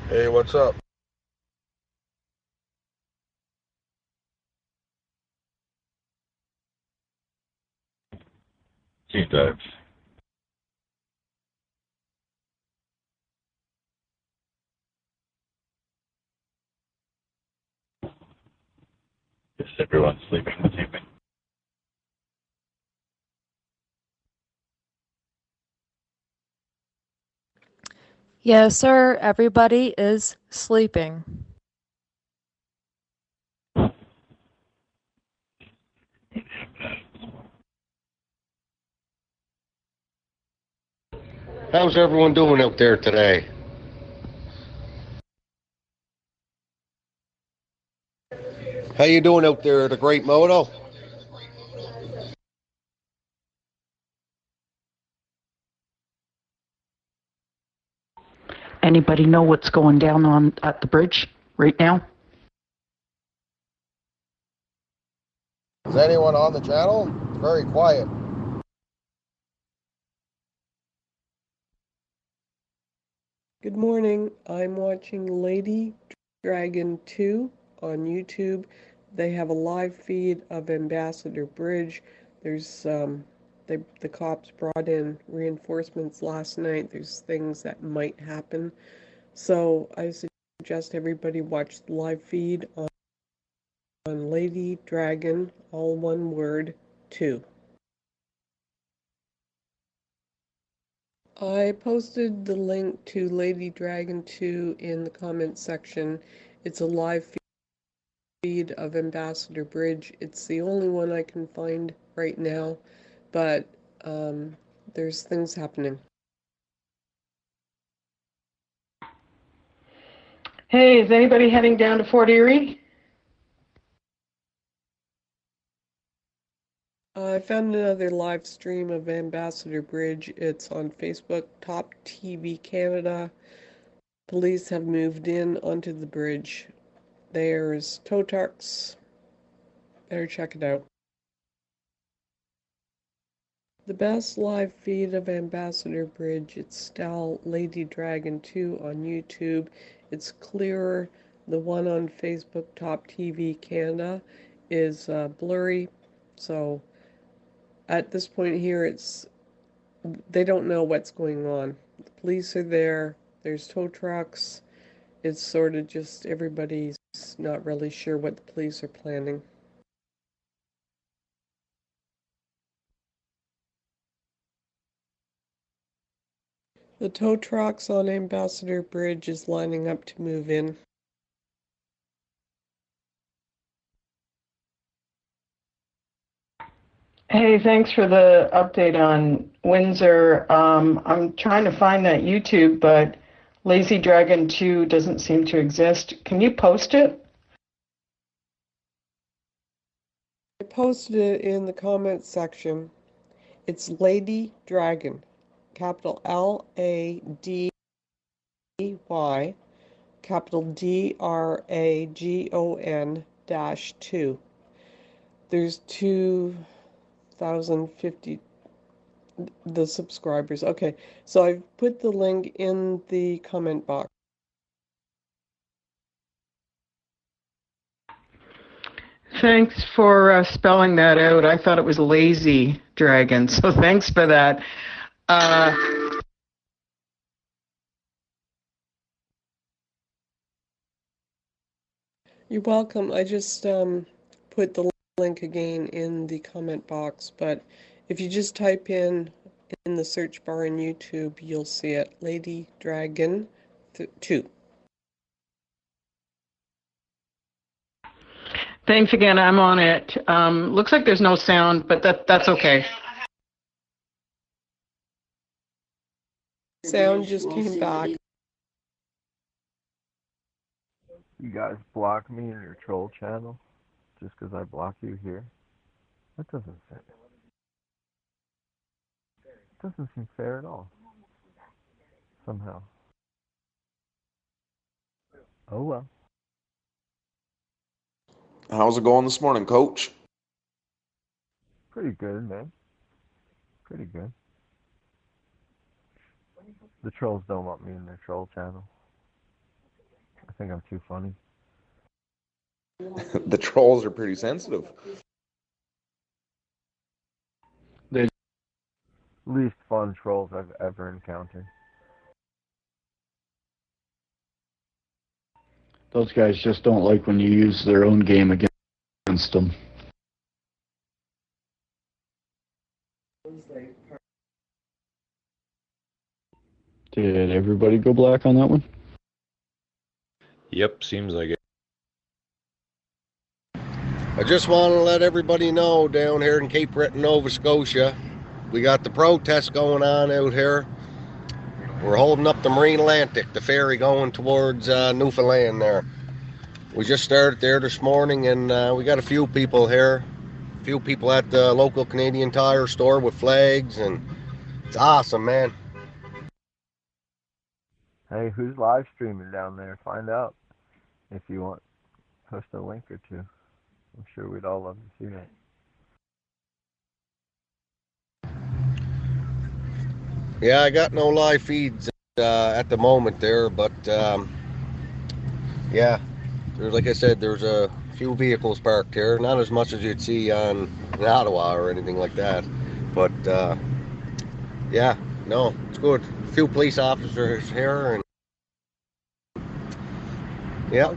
Hey, what's up? Deep dive. Is everyone sleeping this evening? Yes, sir. Everybody is sleeping. How's everyone doing out there today? How you doing out there at the Great Moto? Anybody know what's going down on at the bridge right now? Is anyone on the channel? Very quiet. Good morning. I'm watching Lady Dragon 2 on YouTube. They have a live feed of Ambassador Bridge. There's the cops brought in reinforcements last night. There's things that might happen. So I suggest everybody watch the live feed on Lady Dragon, all one word, 2. I posted the link to Lady Dragon 2 in the comments section. It's a live feed of Ambassador Bridge. It's the only one I can find right now, but there's things happening. Hey, is anybody heading down to Fort Erie? I found another live stream of Ambassador Bridge. It's on Facebook, Top TV Canada. Police have moved in onto the bridge. There's tow trucks. Better check it out. The best live feed of Ambassador Bridge, it's still Lady Dragon 2 on YouTube. It's clearer. The one on Facebook, Top TV Canada, is blurry. So at this point here, they don't know what's going on. The police are there. There's tow trucks. It's sort of just everybody's not really sure what the police are planning. The tow trucks on Ambassador Bridge is lining up to move in. Hey, thanks for the update on Windsor. I'm trying to find that YouTube, but Lazy Dragon 2 doesn't seem to exist. Can you post it? I posted it in the comments section. It's Lady Dragon, capital LADY, capital DRAGON -2. There's 2,050 the subscribers. Okay, so I've put the link in the comment box. Thanks for spelling that out. I thought it was Lazy Dragon, so thanks for that. You're welcome. I just put the link again in the comment box, but if you just type in the search bar in YouTube, you'll see it. Lady Dragon 2. Thanks again. I'm on it. Looks like there's no sound, but that's okay. Sound just came back. You guys block me in your troll channel just because I block you here? That doesn't seem fair at all. Somehow. Oh well. How's it going this morning, Coach? Pretty good, man. Pretty good. The trolls don't want me in their troll channel. think I'm too funny. The trolls are pretty sensitive. Least fun trolls I've ever encountered. Those guys just don't like when you use their own game against them. Did everybody go black on that one? Yep, seems like it. I just want to let everybody know down here in Cape Breton, Nova Scotia, we got the protest going on out here. We're holding up the Marine Atlantic, the ferry going towards Newfoundland there. We just started there this morning, and we got a few people here. A few people at the local Canadian Tire store with flags, and it's awesome, man. Hey, who's live streaming down there? Find out if you want. Post a link or two. I'm sure we'd all love to see that. Yeah, I got no live feeds at the moment there, but yeah, like I said, there's a few vehicles parked here. Not as much as you'd see in Ottawa or anything like that, but yeah, no, it's good. A few police officers here, and yeah.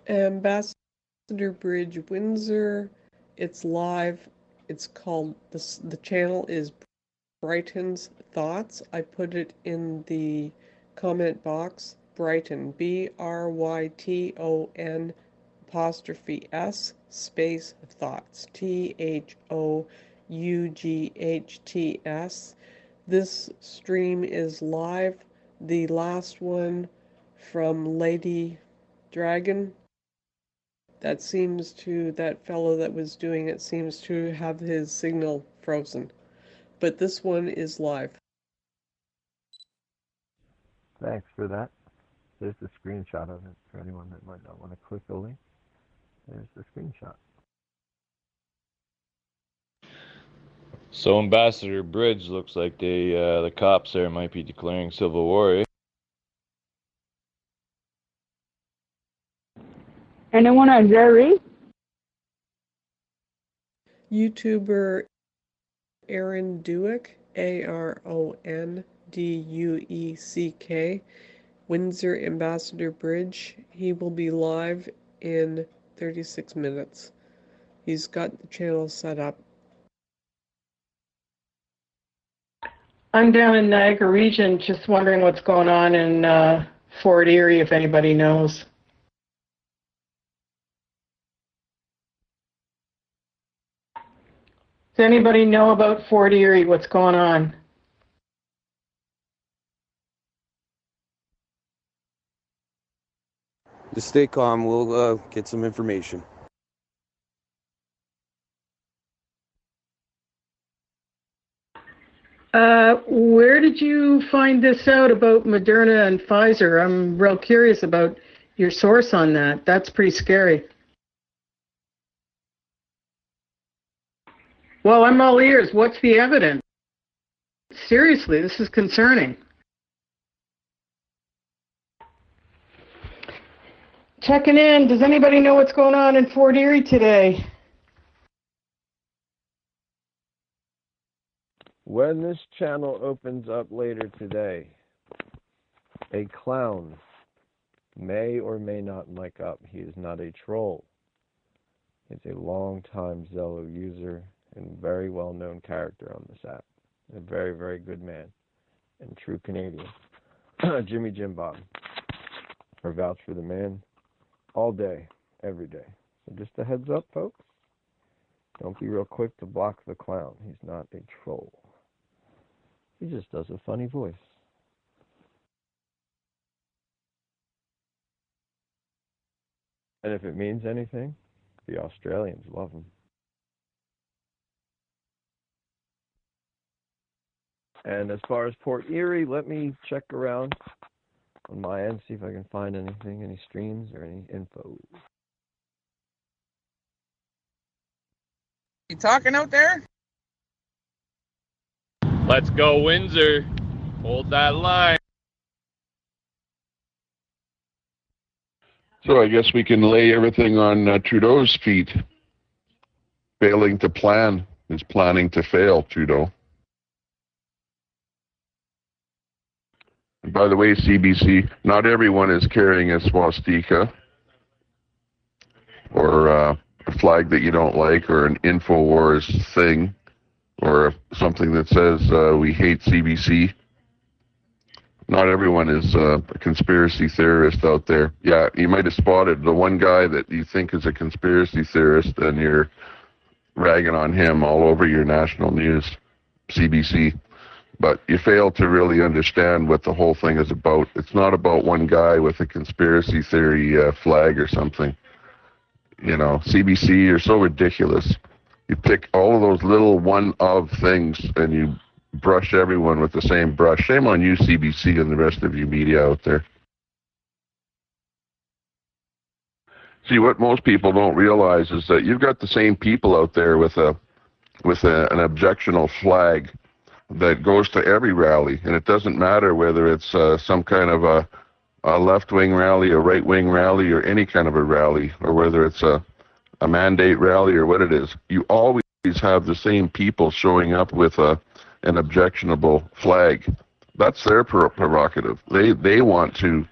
Ambassador Bridge, Windsor. It's live. It's called, the channel is Brighton's Thoughts. I put it in the comment box. Brighton, BRYTON apostrophe S space thoughts, THOUGHTS. This stream is live. The last one from Lady Dragon, that fellow that was doing it seems to have his signal frozen. But this one is live. Thanks for that. There's the screenshot of it for anyone that might not want to click the link. There's the screenshot. So Ambassador Bridge looks like the cops there might be declaring civil war. Anyone on Jerry? YouTuber Aaron Dueck, AronDueck, Windsor Ambassador Bridge. He will be live in 36 minutes. He's got the channel set up. I'm down in Niagara region, just wondering what's going on in Fort Erie, if anybody knows. Does anybody know about Fort Erie, what's going on? Just stay calm, we'll get some information. Where did you find this out about Moderna and Pfizer? I'm real curious about your source on that. That's pretty scary. Well, I'm all ears. What's the evidence? Seriously, this is concerning. Checking in. Does anybody know what's going on in Fort Erie today? When this channel opens up later today, a clown may or may not mic up. He is not a troll. He's a long-time Zello user and very well-known character on this app. A very, very good man and true Canadian. Jimmy Jim Bob. Or vouch for the man all day, every day. So just a heads up, folks. Don't be real quick to block the clown. He's not a troll. He just does a funny voice. And if it means anything, the Australians love him. And as far as Port Erie, let me check around on my end, see if I can find anything, any streams or any info. You talking out there? Let's go, Windsor. Hold that line. So I guess we can lay everything on Trudeau's feet. Failing to plan is planning to fail, Trudeau. And by the way, CBC, not everyone is carrying a swastika or a flag that you don't like or an InfoWars thing or something that says we hate CBC. Not everyone is a conspiracy theorist out there. Yeah, you might have spotted the one guy that you think is a conspiracy theorist and you're ragging on him all over your national news, CBC. But you fail to really understand what the whole thing is about. It's not about one guy with a conspiracy theory flag or something. You know, CBC, you're so ridiculous. You pick all of those little one-of things and you brush everyone with the same brush. Shame on you, CBC, and the rest of you media out there. See, what most people don't realize is that you've got the same people out there with an objectionable flag that goes to every rally, and it doesn't matter whether it's some kind of a left-wing rally, a right-wing rally, or any kind of a rally, or whether it's a mandate rally or what it is. You always have the same people showing up with an objectionable flag. That's their prerogative. They want to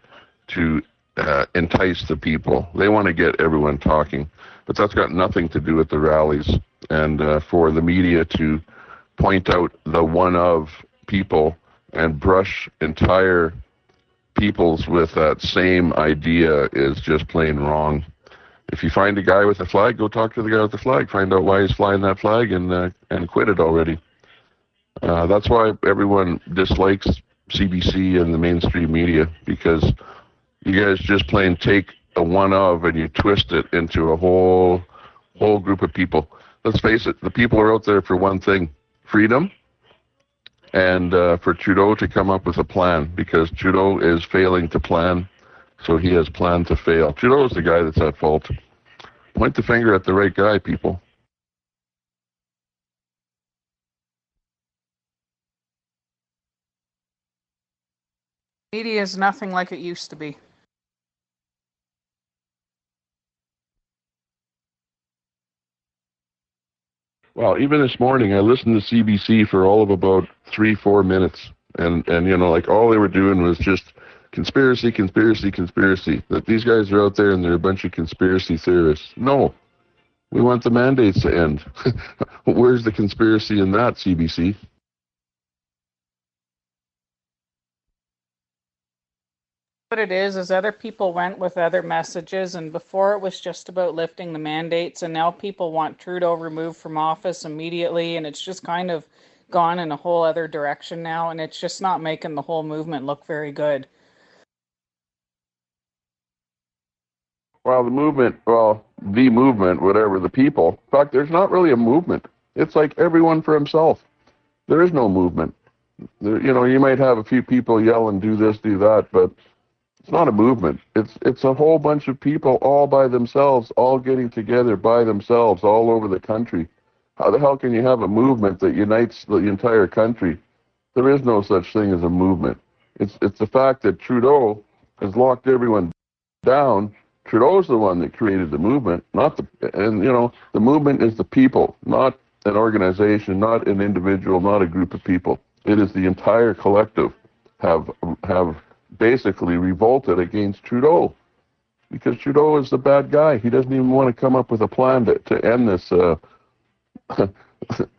entice the people. They want to get everyone talking, but that's got nothing to do with the rallies. And for the media to point out the one of people and brush entire peoples with that same idea is just plain wrong. If you find a guy with a flag, go talk to the guy with the flag. Find out why he's flying that flag and quit it already. That's why everyone dislikes CBC and the mainstream media, because you guys just plain take a one of and you twist it into a whole group of people. Let's face it, the people are out there for one thing: freedom, and for Trudeau to come up with a plan, because Trudeau is failing to plan, so he has planned to fail. Trudeau is the guy that's at fault. Point the finger at the right guy, people. Media is nothing like it used to be. Well, even this morning, I listened to CBC for all of about 3-4 minutes, and you know, like all they were doing was just conspiracy. That these guys are out there and they're a bunch of conspiracy theorists. No, we want the mandates to end. Where's the conspiracy in that, CBC? What it is other people went with other messages, and before it was just about lifting the mandates, and now people want Trudeau removed from office immediately, and it's just kind of gone in a whole other direction now, and it's just not making the whole movement look very good. Well, the movement, whatever, the people. In fact, there's not really a movement. It's like everyone for himself. There is no movement. You know, you might have a few people yell and do this, do that, but it's not a movement. It's a whole bunch of people all by themselves, all getting together by themselves all over the country. How the hell can you have a movement that unites the entire country? There is no such thing as a movement. It's the fact that Trudeau has locked everyone down. Trudeau's the one that created the movement, the movement is the people, not an organization, not an individual, not a group of people. It is the entire collective have basically revolted against Trudeau, because Trudeau is the bad guy. He doesn't even want to come up with a plan to end this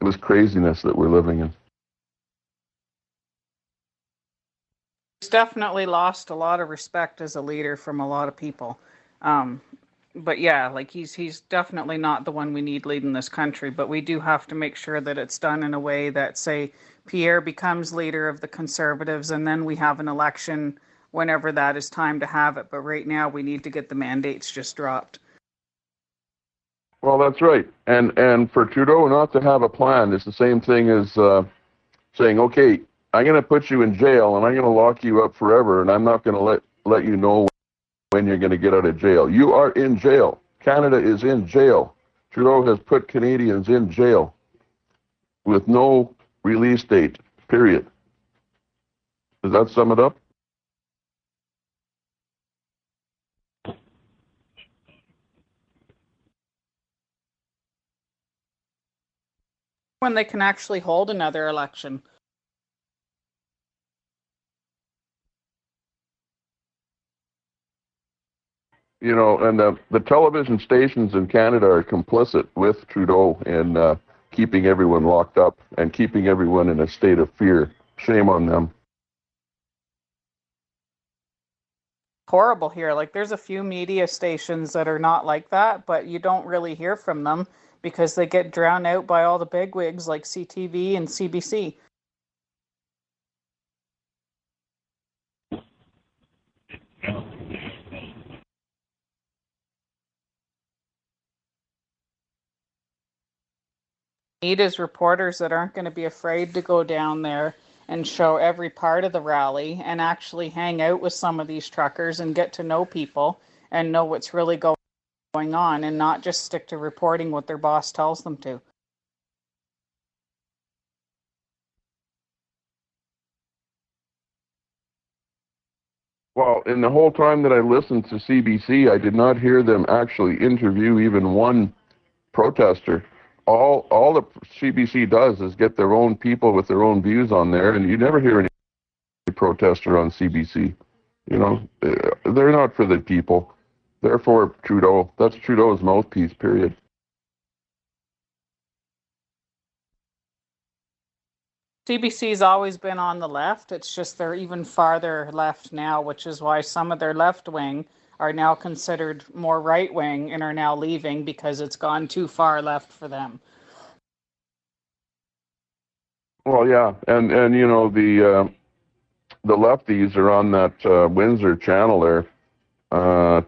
this craziness that we're living in. He's definitely lost a lot of respect as a leader from a lot of people. But yeah, like he's definitely not the one we need leading this country, but we do have to make sure that it's done in a way that, say, Pierre becomes leader of the Conservatives, and then we have an election whenever that is time to have it. But right now we need to get the mandates just dropped. Well, that's right. And for Trudeau not to have a plan is the same thing as saying, okay, I'm going to put you in jail and I'm going to lock you up forever, and I'm not going to let you know when you're going to get out of jail. You are in jail. Canada is in jail. Trudeau has put Canadians in jail with no release date, period. Does that sum it up? when they can actually hold another election. You know, and the television stations in Canada are complicit with Trudeau in keeping everyone locked up and keeping everyone in a state of fear. Shame on them. Horrible here. Like, there's a few media stations that are not like that, but you don't really hear from them because they get drowned out by all the bigwigs like CTV and CBC. Need is reporters that aren't going to be afraid to go down there and show every part of the rally and actually hang out with some of these truckers and get to know people and know what's really going on and not just stick to reporting what their boss tells them to. Well, in the whole time that I listened to CBC, I did not hear them actually interview even one protester. All the CBC does is get their own people with their own views on there, and you never hear any protester on CBC. You know, they're not for the people. They're for Trudeau. That's Trudeau's mouthpiece, period. CBC's always been on the left. It's just they're even farther left now, which is why some of their left wing are now considered more right wing and are now leaving because it's gone too far left for them. Well, yeah, and you know the lefties are on that Windsor channel there,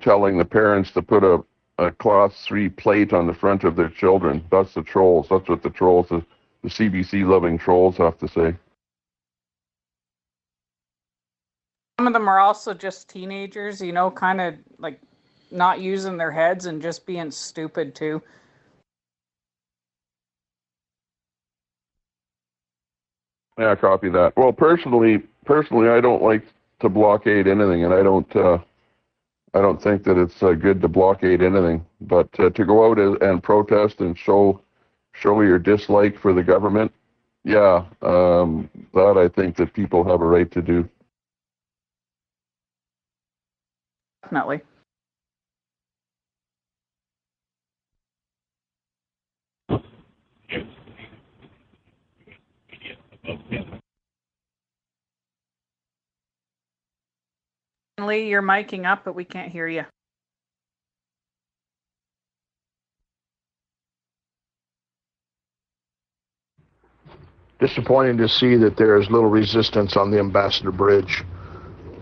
telling the parents to put a Class 3 plate on the front of their children. That's the trolls. That's what the trolls, the CBC-loving trolls, have to say. Some of them are also just teenagers, you know, kind of like not using their heads and just being stupid too. Yeah, copy that. Well, personally, I don't like to blockade anything, and I don't think that it's good to blockade anything. But to go out and protest and show your dislike for the government, yeah, that I think that people have a right to do. Definitely. Lee, you're miking up, but we can't hear you. Disappointing to see that there is little resistance on the Ambassador Bridge.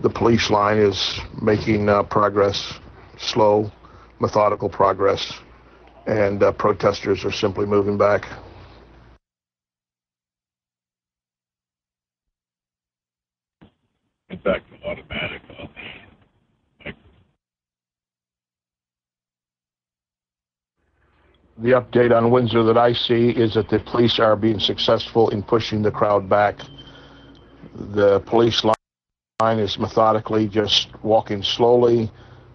The police line is making progress, slow, methodical progress, and protesters are simply moving back. In fact, automatic. The update on Windsor that I see is that the police are being successful in pushing the crowd back. The police line is methodically just walking slowly,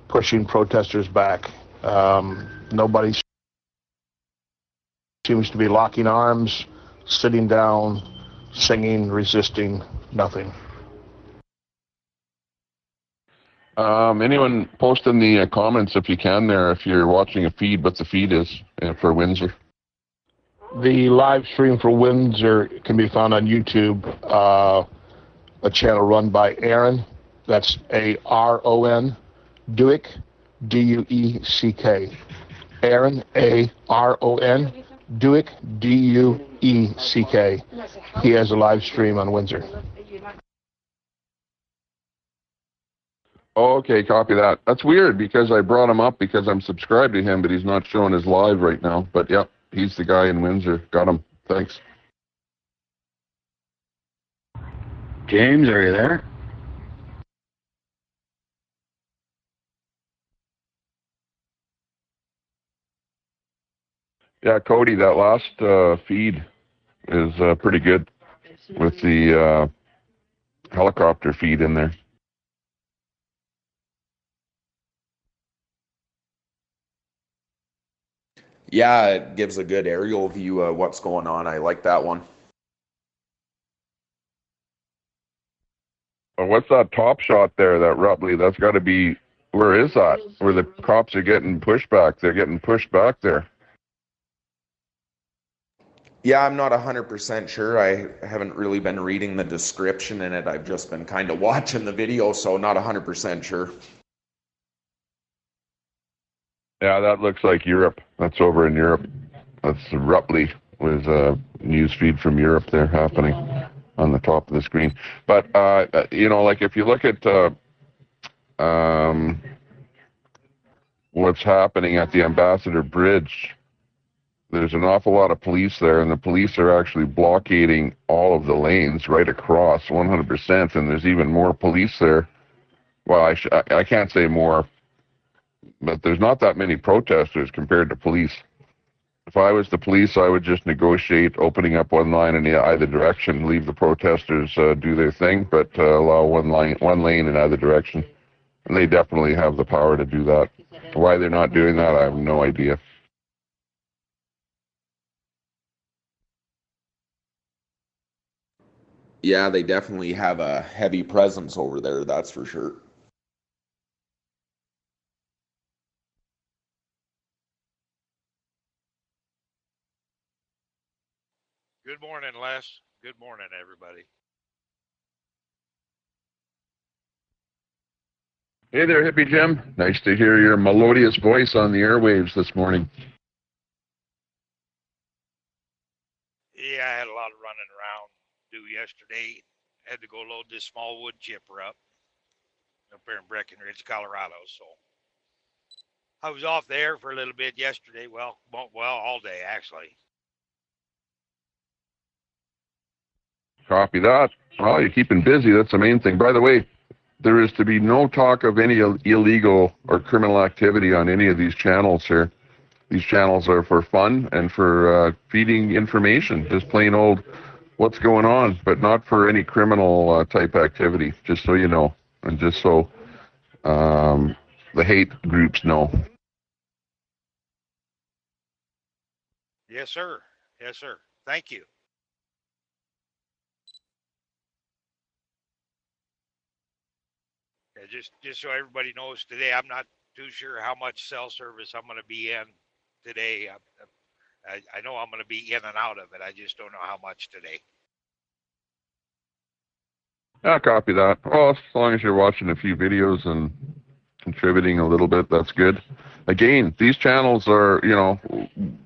pushing protesters back. Nobody seems to be locking arms, sitting down, singing, resisting, nothing. Anyone post in the comments if you can there, if you're watching a feed, what the feed is for Windsor. The live stream for Windsor can be found on YouTube, a channel run by Aaron. That's A-R-O-N, Duick, D-U-E-C-K. Aaron, A-R-O-N, Duick, D-U-E-C-K. He has a live stream on Windsor. Oh, okay, copy that. That's weird because I brought him up because I'm subscribed to him, but he's not showing his live right now. But yep, he's the guy in Windsor. Got him. Thanks. James, are you there? Yeah, Cody, that last feed is pretty good with the helicopter feed in there. Yeah, it gives a good aerial view of what's going on. I like that one. What's that top shot there, that Rutley? That's got to be, where is that? Where the cops are getting pushed back. They're getting pushed back there. Yeah, I'm not 100% sure. I haven't really been reading the description in it. I've just been kind of watching the video, so not 100% sure. Yeah, that looks like Europe. That's over in Europe. That's Rutley with a news feed from Europe there happening on the top of the screen. But, like if you look at what's happening at the Ambassador Bridge, there's an awful lot of police there, and the police are actually blockading all of the lanes right across 100%, and there's even more police there. Well, I can't say more, but there's not that many protesters compared to police. If I was the police, I would just negotiate opening up one line in either direction, leave the protesters do their thing, but allow one lane in either direction. And they definitely have the power to do that. Why they're not doing that, I have no idea. Yeah, they definitely have a heavy presence over there, that's for sure. Good morning, Les. Good morning, everybody. Hey there, Hippie Jim. Nice to hear your melodious voice on the airwaves this morning. Yeah, I had a lot of running around to do yesterday. Had to go load this small wood chipper up there in Breckenridge, Colorado. So I was off there for a little bit yesterday. Well, all day actually. Copy that. Well, you're keeping busy. That's the main thing. By the way, there is to be no talk of any illegal or criminal activity on any of these channels here. These channels are for fun and for feeding information, just plain old what's going on, but not for any criminal type activity, just so you know, and just so the hate groups know. Yes, sir. Yes, sir. Thank you. Yeah, just so everybody knows, today I'm not too sure how much cell service I'm going to be in today. I know I'm going to be in and out of it. I just don't know how much today. Yeah, copy that. Well, as long as you're watching a few videos and contributing a little bit, that's good. Again, these channels are,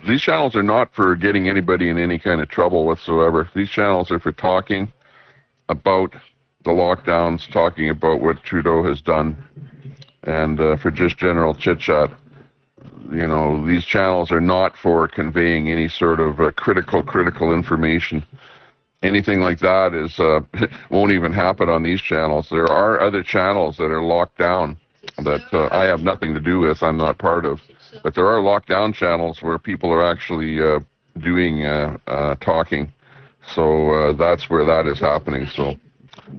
these channels are not for getting anybody in any kind of trouble whatsoever. These channels are for talking about the lockdowns, talking about what Trudeau has done, and for just general chit-chat. These channels are not for conveying any sort of critical information. Anything like that is won't even happen on these channels. There are other channels that are locked down that I have nothing to do with, I'm not part of. But there are lockdown channels where people are actually doing talking. So that's where that is happening. So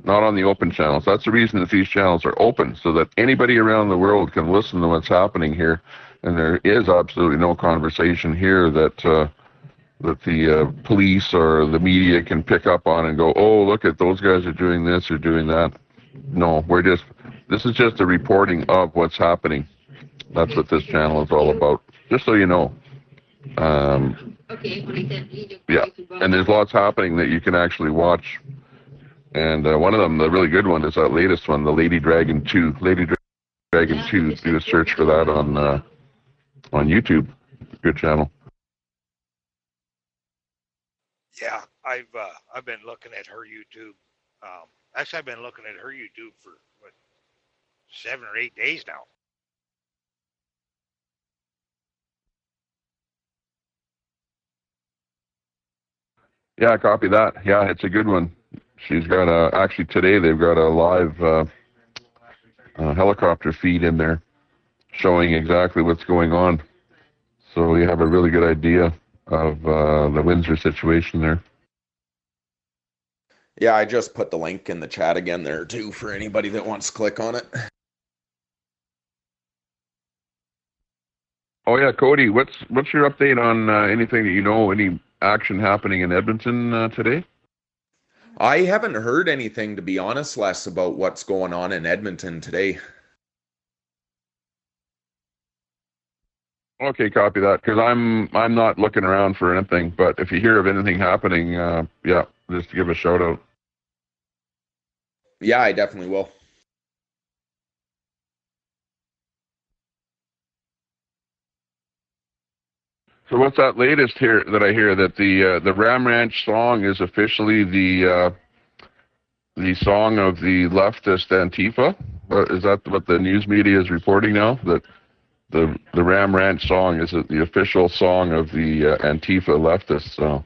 not on the open channels. That's the reason that these channels are open, so that anybody around the world can listen to what's happening here. And there is absolutely no conversation here that the police or the media can pick up on and go, oh, look at those guys are doing this or doing that. No, this is just a reporting of what's happening. That's what this channel is all about, just so you know. Yeah, and there's lots happening that you can actually watch. And one of them, the really good one, is that latest one, the Lady Dragon 2. Lady Dragon 2, do a search for that on YouTube. Good channel. Yeah, I've been looking at her YouTube. Actually, I've been looking at her YouTube for 7 or 8 days now. Yeah, copy that. Yeah, it's a good one. She's got actually today they've got a live helicopter feed in there showing exactly what's going on. So you have a really good idea of the Windsor situation there. Yeah, I just put the link in the chat again there too for anybody that wants to click on it. Oh yeah, Cody, what's your update on anything that you know, any action happening in Edmonton today? I haven't heard anything, to be honest, Les, about what's going on in Edmonton today. Okay, copy that, because I'm not looking around for anything, but if you hear of anything happening, yeah, just give a shout out. Yeah, I definitely will. So what's that latest here that I hear, that the Ram Ranch song is officially the song of the leftist Antifa? Is that what the news media is reporting now? That the Ram Ranch song is the official song of the Antifa leftists? So.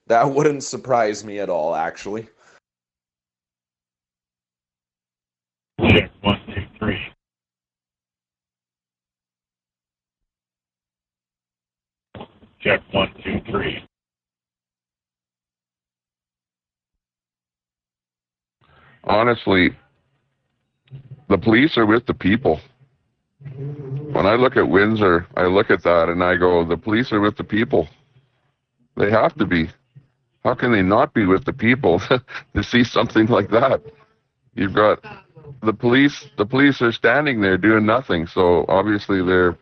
That wouldn't surprise me at all, actually. Check 1, 2, 3. Check 1, 2, 3. Honestly, the police are with the people. When I look at Windsor, I look at that and I go, the police are with the people. They have to be. How can they not be with the people to see something like that? You've got the police are standing there doing nothing, so obviously they're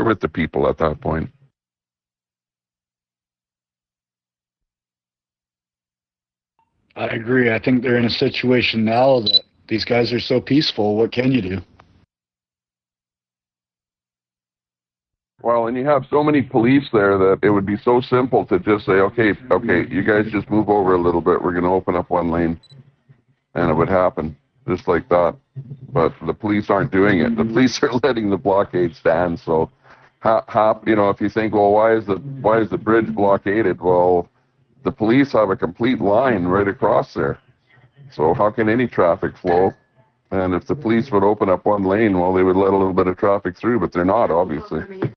with the people at that point. I agree. I think they're in a situation now that these guys are so peaceful. What can you do? Well, and you have so many police there that it would be so simple to just say, okay, you guys just move over a little bit. We're going to open up one lane. And it would happen just like that. But the police aren't doing it. The police are letting the blockade stand. So, if you think, well, why is the bridge blockaded? Well, the police have a complete line right across there. So how can any traffic flow? And if the police would open up one lane, well, they would let a little bit of traffic through, but they're not, obviously.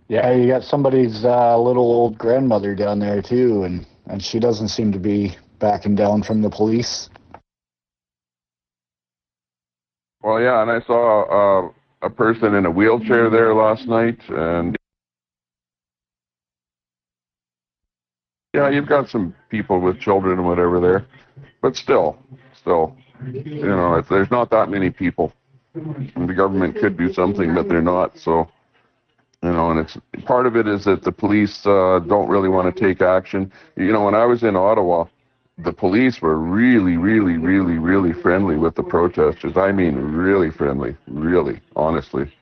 Yeah, you got somebody's little old grandmother down there too, and she doesn't seem to be backing down from the police. Well, yeah, and I saw a person in a wheelchair there last night, and yeah, you've got some people with children and whatever there, but still, there's not that many people. And the government could do something, but they're not, so... and it's part of it is that the police don't really want to take action. When I was in Ottawa, the police were really, really, really, really friendly with the protesters. I mean, really friendly, really, honestly.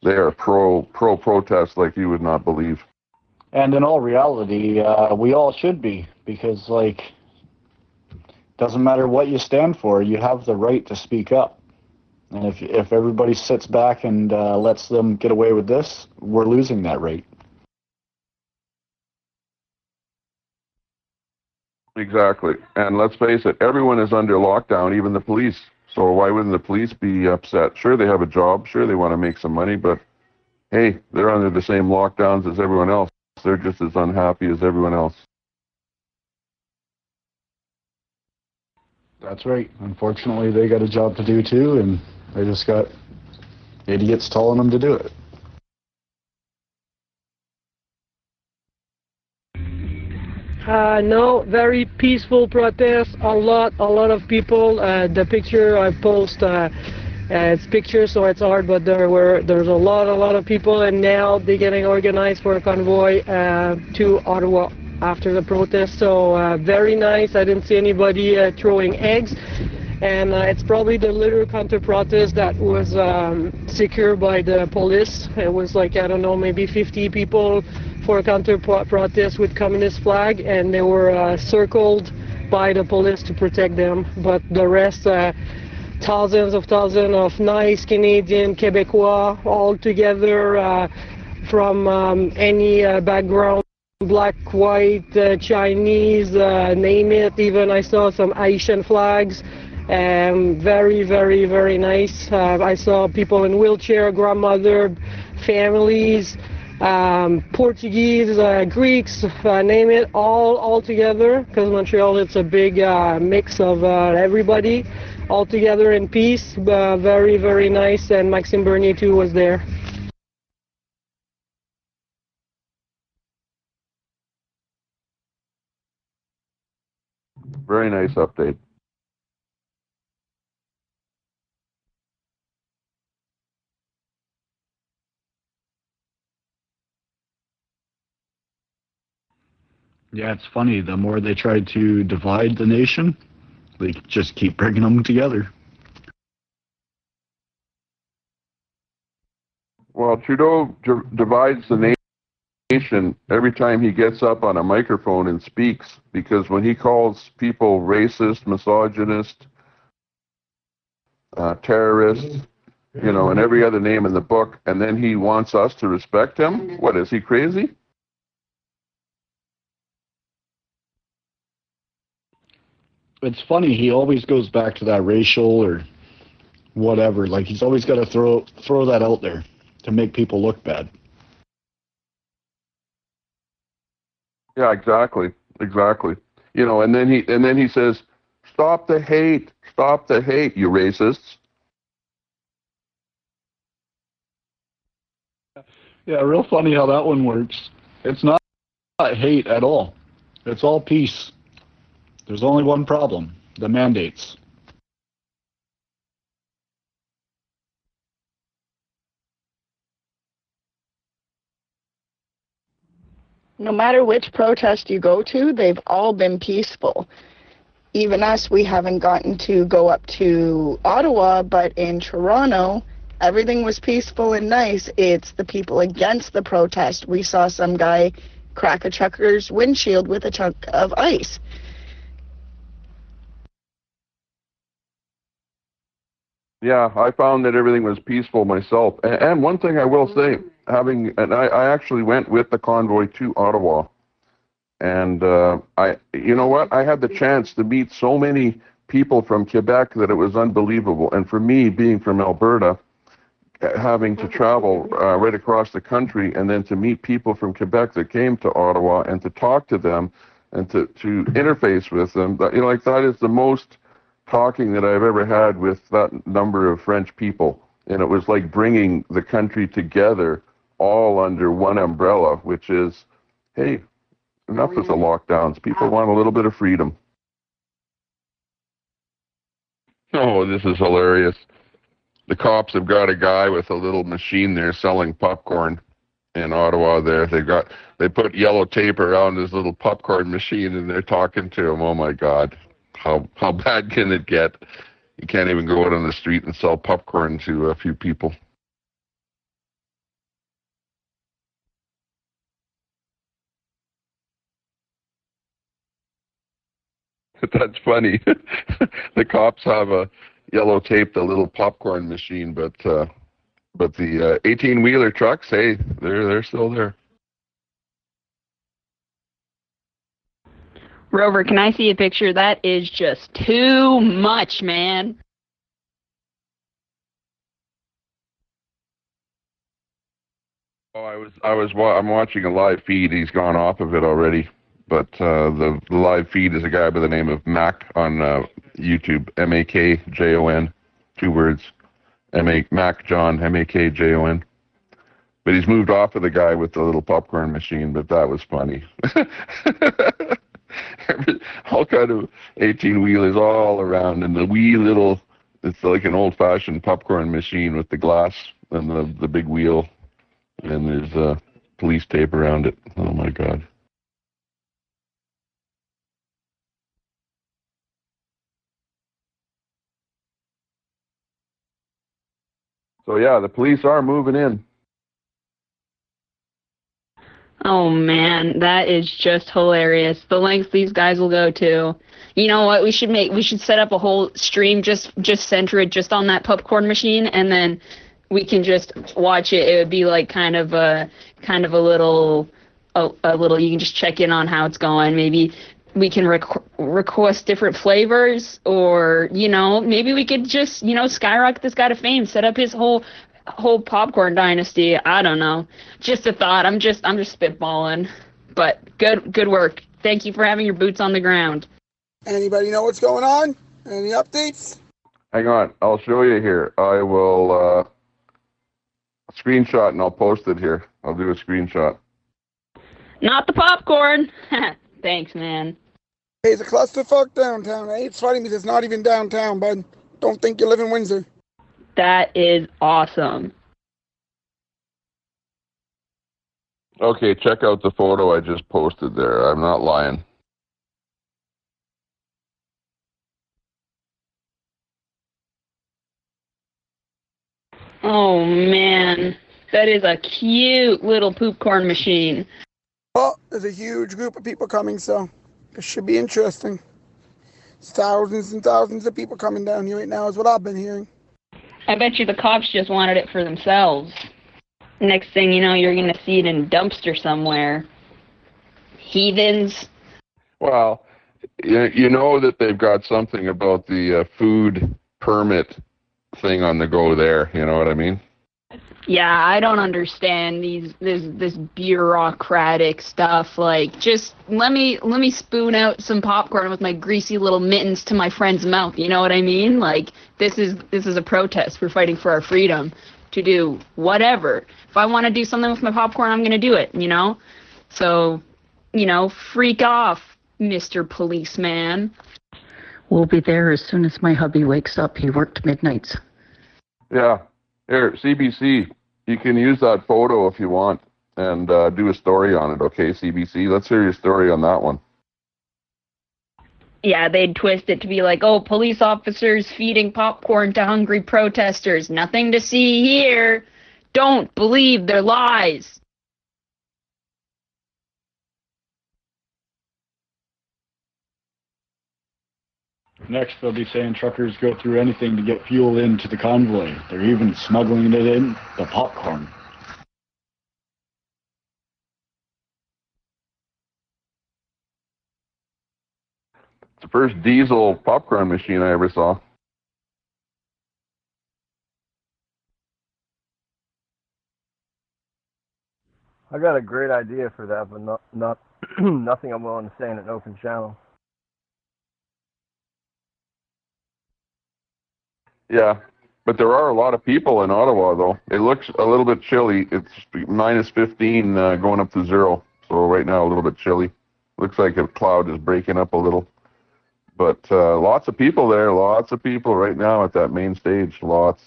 They are pro-protest like you would not believe. And in all reality, we all should be, because, doesn't matter what you stand for, you have the right to speak up. And if everybody sits back and lets them get away with this, we're losing that right. Exactly. And let's face it, everyone is under lockdown, even the police. So why wouldn't the police be upset? Sure, they have a job. Sure, they want to make some money. But, hey, they're under the same lockdowns as everyone else. They're just as unhappy as everyone else. That's right. Unfortunately, they got a job to do too, and they just got idiots telling them to do it. No, very peaceful protest. A lot of people. The picture I post, it's pictures, so it's hard, but there's a lot of people, and now they're getting organized for a convoy to Ottawa after the protest. So very nice. I didn't see anybody throwing eggs. And it's probably the little counter-protest that was secured by the police. It was I don't know, maybe 50 people for a counter-protest with communist flag, and they were circled by the police to protect them. But the rest, thousands of nice Canadian, Quebecois, all together from any background, black, white, Chinese, name it. Even I saw some Haitian flags. Very, very, very nice. I saw people in wheelchair, grandmother, families, Portuguese, Greeks, name it, all together, because Montreal, it's a big mix of everybody, all together in peace. Very, very nice, and Maxime Bernier too was there. Very nice update. Yeah, it's funny. The more they try to divide the nation, they just keep bringing them together. Well, Trudeau divides the nation every time he gets up on a microphone and speaks, because when he calls people racist, misogynist, terrorists, and every other name in the book, and then he wants us to respect him, what, is he crazy? It's funny, he always goes back to that racial or whatever. Like, he's always got to throw that out there to make people look bad. Yeah, exactly. And then he says, stop the hate, you racists. Yeah, real funny how that one works. It's not hate at all. It's all peace. There's only one problem: the mandates. No matter which protest you go to, they've all been peaceful. Even us, we haven't gotten to go up to Ottawa, but in Toronto, everything was peaceful and nice. It's the people against the protest. We saw some guy crack a trucker's windshield with a chunk of ice. Yeah, I found that everything was peaceful myself. And one thing I will say, I actually went with the convoy to Ottawa, and you know what? I had the chance to meet so many people from Quebec that it was unbelievable. And for me, being from Alberta, having to travel right across the country, and then to meet people from Quebec that came to Ottawa and to talk to them and to interface with them, that is the most talking that I've ever had with that number of French people. And it was like bringing the country together all under one umbrella, which is, hey, enough of the lockdowns. People want a little bit of freedom. Oh, this is hilarious. The cops have got a guy with a little machine there selling popcorn in Ottawa there. They put yellow tape around his little popcorn machine, and they're talking to him. Oh my God. How bad can it get? You can't even go out on the street and sell popcorn to a few people. That's funny. The cops have a yellow taped a little popcorn machine, but the 18-wheeler trucks, hey, they're still there. Rover, can I see a picture? That is just too much, man. Oh, I'm watching a live feed. He's gone off of it already, but the live feed is a guy by the name of Mac on YouTube. MAKJON, 2 words. Mac John, MAKJON. But he's moved off of the guy with the little popcorn machine. But that was funny. All kind of 18-wheelers all around, and the wee little, it's like an old-fashioned popcorn machine with the glass and the big wheel, and there's police tape around it. Oh my God. So yeah, the police are moving in. Oh man, that is just hilarious. The lengths these guys will go to. You know what? We should set up a whole stream just center it just on that popcorn machine, and then we can just watch it. It would be like kind of a little you can just check in on how it's going. Maybe we can request different flavors, or maybe we could just skyrocket this guy to fame, set up his whole whole popcorn dynasty. I don't know. Just a thought. I'm just spitballing. But good work. Thank you for having your boots on the ground. Anybody know what's going on? Any updates? Hang on, I'll show you here. I will screenshot and I'll post it here. I'll do a screenshot. Not the popcorn. Thanks, man. Hey, it's a clusterfuck downtown. Hey, it's funny because it's not even downtown, bud. Don't think you live in Windsor. That is awesome. Okay, check out the photo I just posted there. I'm not lying. Oh, man. That is a cute little poopcorn machine. Oh, there's a huge group of people coming, so it should be interesting. There's thousands and thousands of people coming down here right now is what I've been hearing. I bet you the cops just wanted it for themselves. Next thing you know, you're going to see it in a dumpster somewhere. Heathens. Well, you know that they've got something about the food permit thing on the go there. You know what I mean? Yeah, I don't understand this bureaucratic stuff. Like, just let me spoon out some popcorn with my greasy little mittens to my friend's mouth. You know what I mean? Like, this is a protest. We're fighting for our freedom to do whatever. If I want to do something with my popcorn, I'm going to do it, you know? So, you know, freak off, Mr. Policeman. We'll be there as soon as my hubby wakes up. He worked midnights. Yeah. Here, CBC, you can use that photo if you want and do a story on it, okay, CBC? Let's hear your story on that one. Yeah, they'd twist it to be like, oh, police officers feeding popcorn to hungry protesters. Nothing to see here. Don't believe their lies. Next, they'll be saying truckers go through anything to get fuel into the convoy. They're even smuggling it in, the popcorn. It's the first diesel popcorn machine I ever saw. I got a great idea for that, but not nothing I'm willing to say in an open channel. Yeah, but there are a lot of people in Ottawa, though. It looks a little bit chilly. It's minus 15 going up to 0. So right now a little bit chilly. Looks like a cloud is breaking up a little. But lots of people there. Lots of people right now at that main stage. Lots.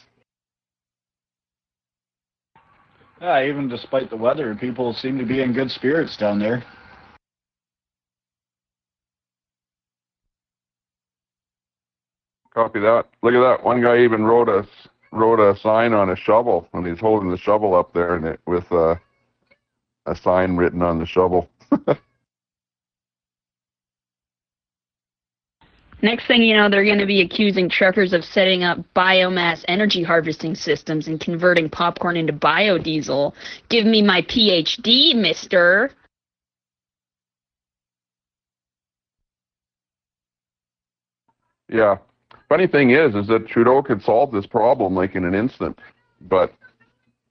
Yeah, even despite the weather, people seem to be in good spirits down there. Copy that. Look at that. One guy even wrote a sign on a shovel, and he's holding the shovel up there, and with a sign written on the shovel. Next thing you know, they're going to be accusing truckers of setting up biomass energy harvesting systems and converting popcorn into biodiesel. Give me my PhD, mister. Yeah. Funny thing is that Trudeau could solve this problem like in an instant, but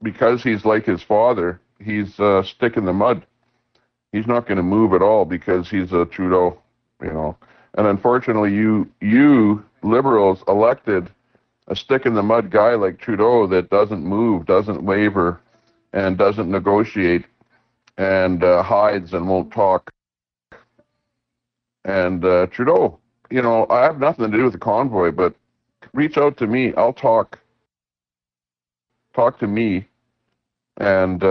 because he's like his father, he's a stick in the mud. He's not going to move at all because he's a Trudeau, you know. And unfortunately, you Liberals elected a stick in the mud guy like Trudeau that doesn't move, doesn't waver, and doesn't negotiate, and hides and won't talk. And Trudeau, you know, I have nothing to do with the convoy, but reach out to me. I'll talk. Talk to me, and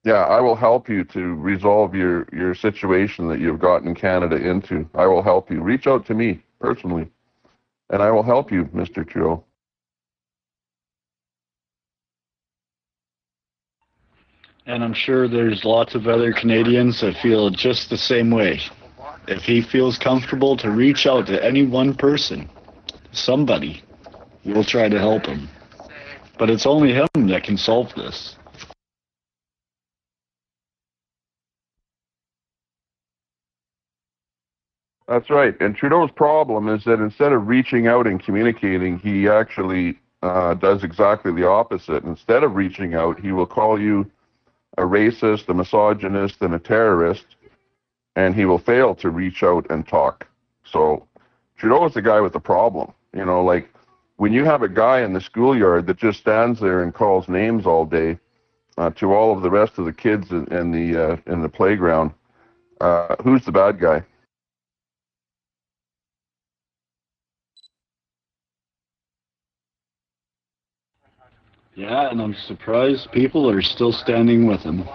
yeah, I will help you to resolve your situation that you've gotten Canada into. I will help you. Reach out to me personally, and I will help you, Mr. Trudeau. And I'm sure there's lots of other Canadians that feel just the same way. If he feels comfortable to reach out to any one person, somebody, we'll try to help him. But it's only him that can solve this. That's right. And Trudeau's problem is that instead of reaching out and communicating, he actually does exactly the opposite. Instead of reaching out, he will call you a racist, a misogynist, and a terrorist, and he will fail to reach out and talk. So Trudeau is the guy with the problem. You know, like when you have a guy in the schoolyard that just stands there and calls names all day to all of the rest of the kids in the playground, who's the bad guy? Yeah, and I'm surprised people are still standing with him.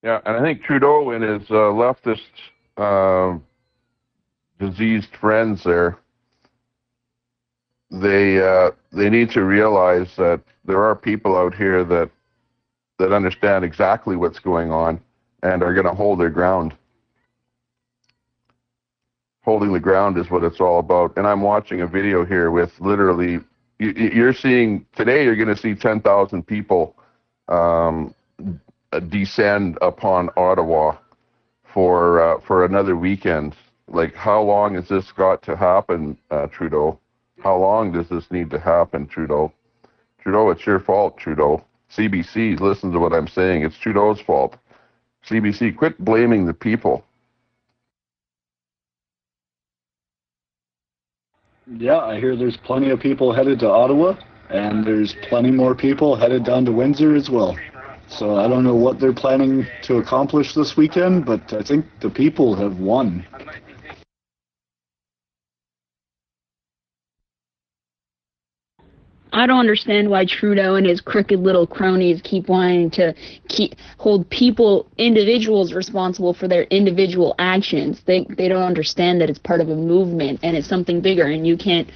Yeah, and I think Trudeau and his leftist diseased friends there, they need to realize that there are people out here that understand exactly what's going on and are going to hold their ground. Holding the ground is what it's all about. And I'm watching a video here with literally, you're seeing, today you're going to see 10,000 people descend upon Ottawa for another weekend. Like, how long has this got to happen, Trudeau? How long does this need to happen, Trudeau? Trudeau, it's your fault, Trudeau. CBC, listen to what I'm saying. It's Trudeau's fault. CBC, quit blaming the people. Yeah, I hear there's plenty of people headed to Ottawa, and there's plenty more people headed down to Windsor as well. So I don't know what they're planning to accomplish this weekend, but I think the people have won. I don't understand why Trudeau and his crooked little cronies keep wanting to hold individuals responsible for their individual actions. They don't understand that it's part of a movement and it's something bigger, and you can't,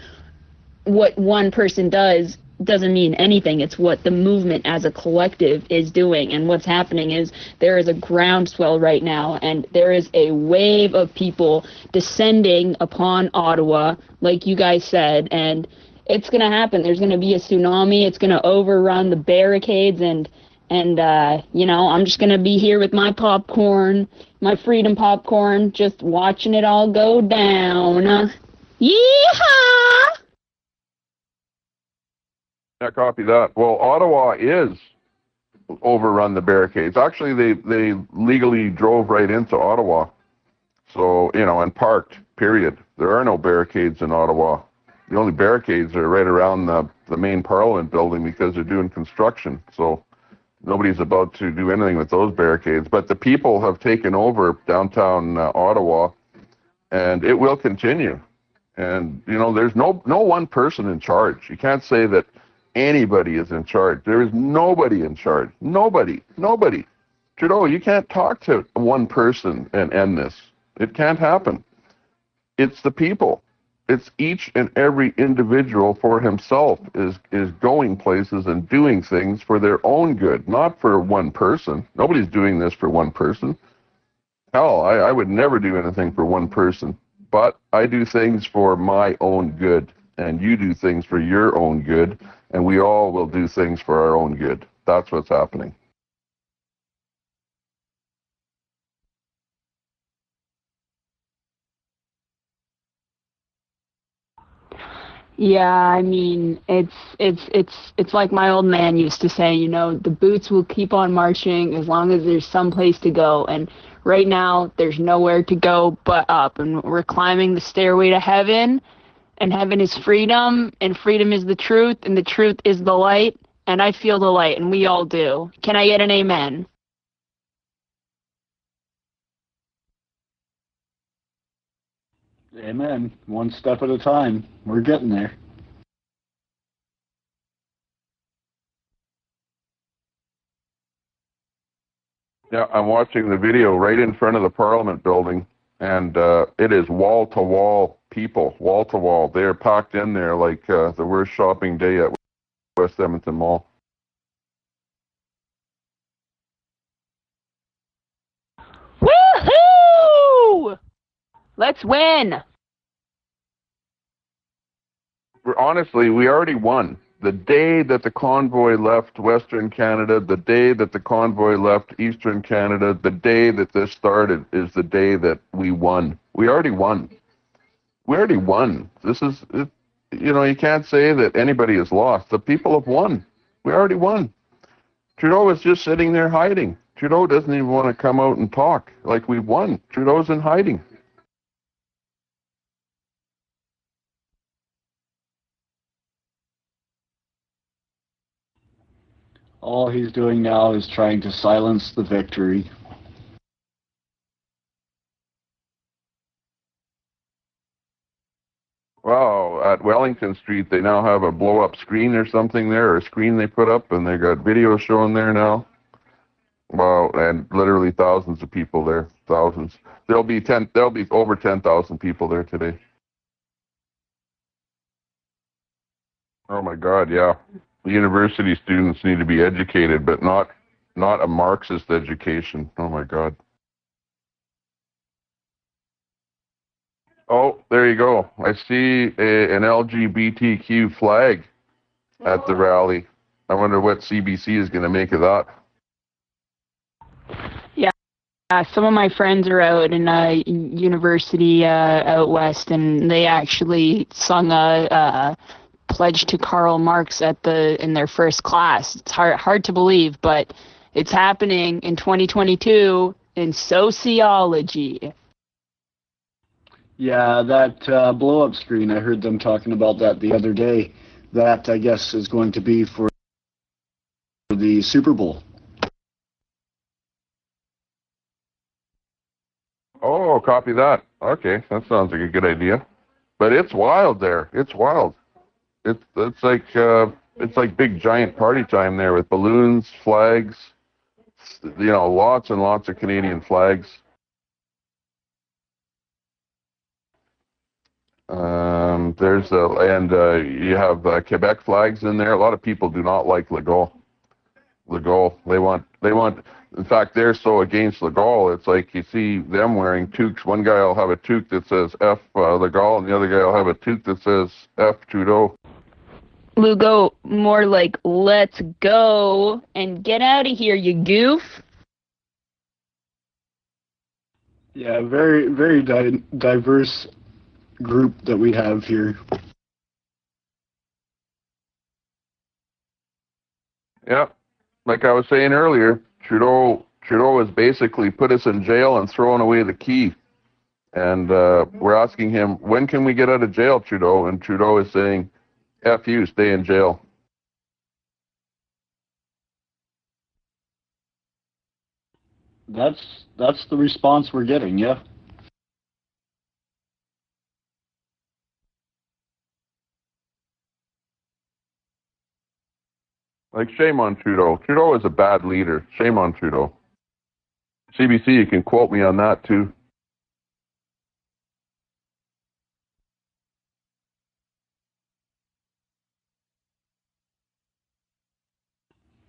what one person does doesn't mean anything. It's what the movement as a collective is doing. And what's happening is there is a groundswell right now, and there is a wave of people descending upon Ottawa, like you guys said, and it's going to happen. There's going to be a tsunami. It's going to overrun the barricades, and you know, I'm just going to be here with my popcorn, my freedom popcorn, just watching it all go down. Yeehaw! Yeah, copy that. Well, Ottawa is overrun the barricades. Actually, they legally drove right into Ottawa. So, you know, and parked, period. There are no barricades in Ottawa. The only barricades are right around the main Parliament building because they're doing construction. So nobody's about to do anything with those barricades. But the people have taken over downtown Ottawa, and it will continue. And, you know, there's no one person in charge. You can't say that anybody is in charge. There is nobody in charge. Nobody. Trudeau, you can't talk to one person and end this. It can't happen. It's the people. It's each and every individual for himself is going places and doing things for their own good, not for one person. Nobody's doing this for one person. Hell, I would never do anything for one person. But I do things for my own good, and you do things for your own good, and we all will do things for our own good. That's what's happening. Yeah, I mean, it's like my old man used to say, you know, the boots will keep on marching as long as there's some place to go. And right now, there's nowhere to go but up. And we're climbing the stairway to heaven, and heaven is freedom, and freedom is the truth, and the truth is the light. And I feel the light, and we all do. Can I get an amen? Amen. One step at a time. We're getting there. Yeah, I'm watching the video right in front of the Parliament building, and it is wall-to-wall people, wall-to-wall. They're packed in there like the worst shopping day at West Edmonton Mall. Woohoo! Let's win! Honestly, we already won. The day that the convoy left Western Canada, the day that the convoy left Eastern Canada, the day that this started is the day that we won. We already won. We already won. This is, you can't say that anybody has lost. The people have won. We already won. Trudeau is just sitting there hiding. Trudeau doesn't even want to come out and talk like we've won. Trudeau's in hiding. All he's doing now is trying to silence the victory. Wow, at Wellington Street, they now have a blow-up screen or something there, or a screen they put up, and they got video showing there now. Wow, and literally thousands of people there, thousands. There'll be over 10,000 people there today. Oh my God, yeah. The university students need to be educated, but not a Marxist education. Oh my God. Oh, there you go. I see an LGBTQ flag at the rally. I wonder what CBC is going to make of that. Yeah, some of my friends are out in a university out west, and they actually sung a pledge to Karl Marx in their first class. It's hard to believe, but it's happening in 2022 in sociology. Yeah, that blow-up screen, I heard them talking about that the other day. That, I guess, is going to be for the Super Bowl. Oh, copy that. Okay, that sounds like a good idea. But it's wild there. It's wild. It's like big giant party time there with balloons, flags, lots and lots of Canadian flags. You have Quebec flags in there. A lot of people do not like Legault. They want. In fact, they're so against Legault. It's like you see them wearing toques. One guy will have a toque that says F Legault, and the other guy will have a toque that says F Trudeau. Lugo, more like let's go and get out of here, you goof. Yeah, very, very diverse group that we have here. Yeah, like I was saying earlier, Trudeau has basically put us in jail and thrown away the key. And we're asking him, when can we get out of jail, Trudeau? And Trudeau is saying, F you, stay in jail. That's the response we're getting, yeah. Like, shame on Trudeau. Trudeau is a bad leader. Shame on Trudeau. CBC, you can quote me on that, too.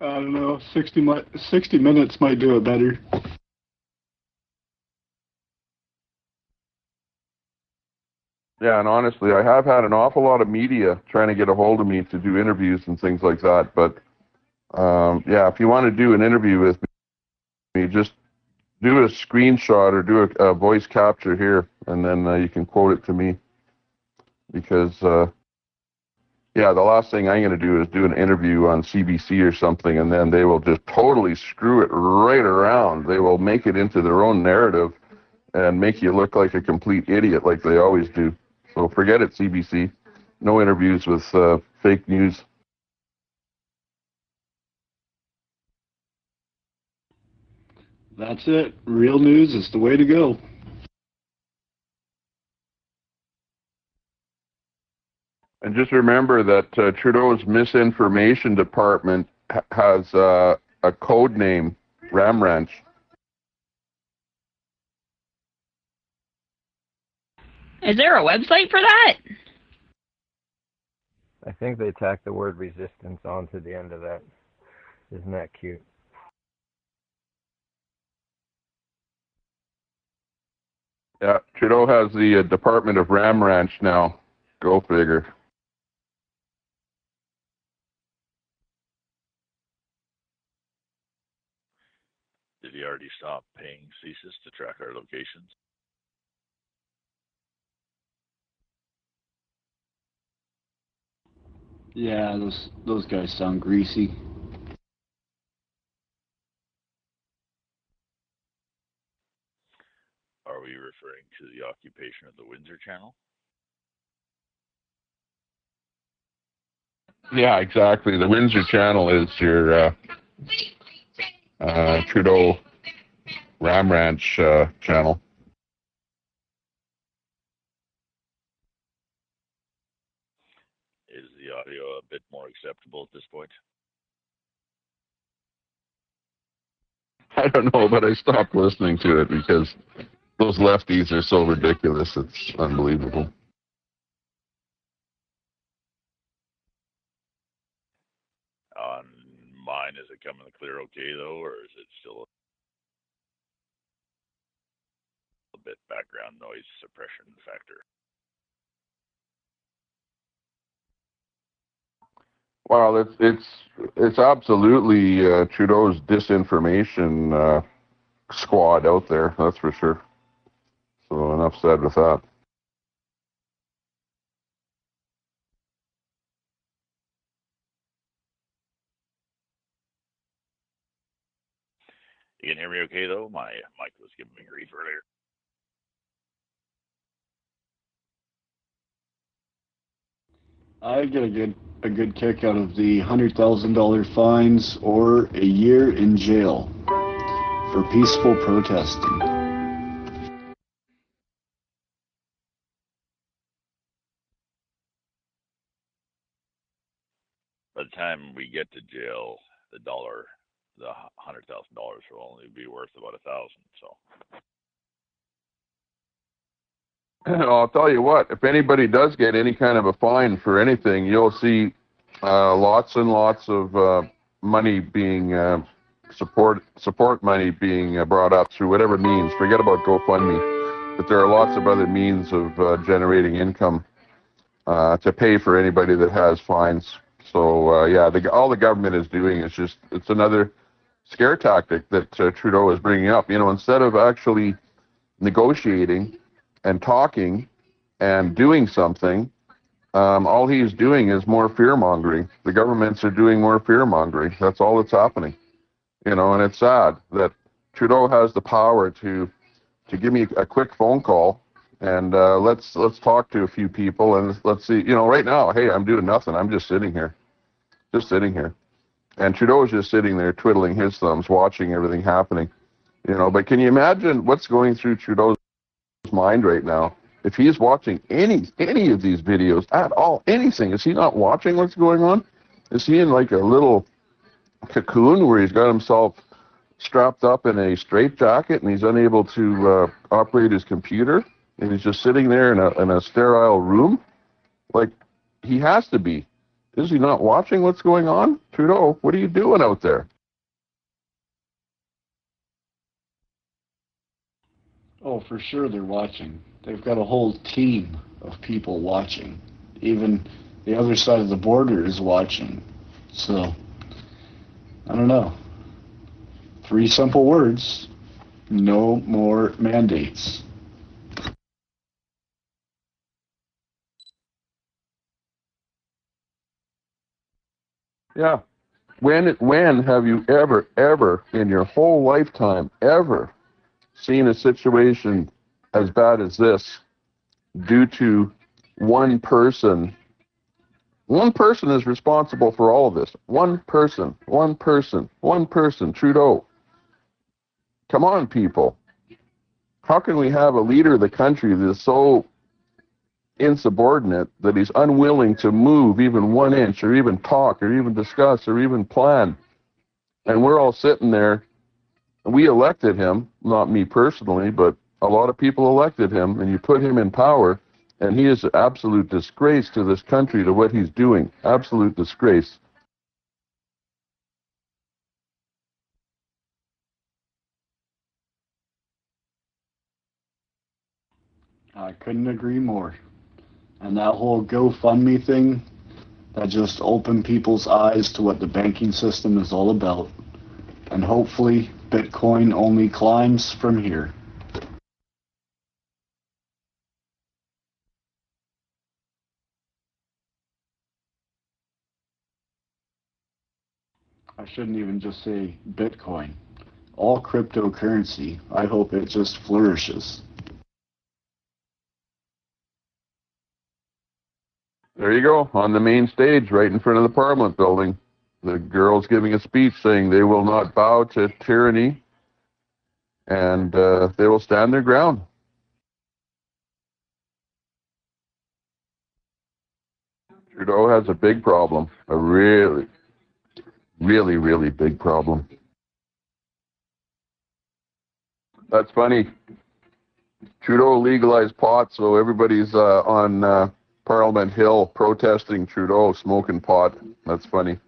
I don't know, 60 minutes might do it better. Yeah, and honestly, I have had an awful lot of media trying to get a hold of me to do interviews and things like that. But, yeah, if you want to do an interview with me, just do a screenshot or do a voice capture here, and then you can quote it to me. Because, yeah, the last thing I'm going to do is do an interview on CBC or something, and then they will just totally screw it right around. They will make it into their own narrative and make you look like a complete idiot like they always do. So forget it, CBC. No interviews with fake news. That's it. Real news is the way to go. And just remember that Trudeau's misinformation department has a code name, Ram Ranch. Is there a website for that? I think they tacked the word resistance onto the end of that. Isn't that cute? Yeah, Trudeau has the Department of Ram Ranch now. Go figure. Did he already stop paying CSIS to track our locations? Yeah, those guys sound greasy. Are we referring to the occupation of the Windsor Channel? Yeah, exactly. The Windsor Channel is your Trudeau Ram Ranch channel. Is the audio a bit more acceptable at this point? I don't know, but I stopped listening to it because those lefties are so ridiculous. It's unbelievable. On mine, is it coming clear okay, though, or is it still a bit background noise suppression factor? Well, it's absolutely Trudeau's disinformation squad out there. That's for sure. So enough said with that. You can hear me okay, though? My mic was giving me grief earlier. I get a good kick out of the $100,000 fines or a year in jail for peaceful protesting. By the time we get to jail, the $100,000 will only be worth about $1,000. So. I'll tell you what, if anybody does get any kind of a fine for anything, you'll see lots and lots of money being support money being brought up through whatever means. Forget about GoFundMe, but there are lots of other means of generating income to pay for anybody that has fines. So yeah, all the government is doing is it's another scare tactic that Trudeau is bringing up. You know, instead of actually negotiating and talking and doing something, all he's doing is more fear mongering. The governments are doing more fear mongering. That's all that's happening. You know, and it's sad that Trudeau has the power to give me a quick phone call and let's talk to a few people and let's see. You know, right now, hey, I'm doing nothing. I'm just sitting here, and Trudeau is just sitting there twiddling his thumbs, watching everything happening. You know, but can you imagine what's going through Trudeau's mind right now if he's watching any of these videos at all? Anything? Is he not watching what's going on? Is he in like a little cocoon where he's got himself strapped up in a straitjacket and he's unable to operate his computer and he's just sitting there in a sterile room? Like, he has to be. Is he not watching what's going on? Trudeau, what are you doing out there? Oh, for sure they're watching. They've got a whole team of people watching. Even the other side of the border is watching. So, I don't know. 3 simple words: no more mandates. Yeah. When have you ever in your whole lifetime ever seen a situation as bad as this due to one person? One person is responsible for all of this. One person, Trudeau. Come on, people. How can we have a leader of the country that is so insubordinate that he's unwilling to move even 1 inch or even talk or even discuss or even plan? And we're all sitting there. We elected him, not me personally, but a lot of people elected him, and you put him in power, and he is an absolute disgrace to this country, to what he's doing. Absolute disgrace. I couldn't agree more. And that whole GoFundMe thing, that just opened people's eyes to what the banking system is all about. And hopefully, Bitcoin only climbs from here. I shouldn't even just say Bitcoin. All cryptocurrency. I hope it just flourishes. There you go, on the main stage, right in front of the Parliament building. The girl's giving a speech saying they will not bow to tyranny, and they will stand their ground. Trudeau has a big problem, a really, really, really big problem. That's funny. Trudeau legalized pot, so everybody's on Parliament Hill protesting Trudeau smoking pot. That's funny.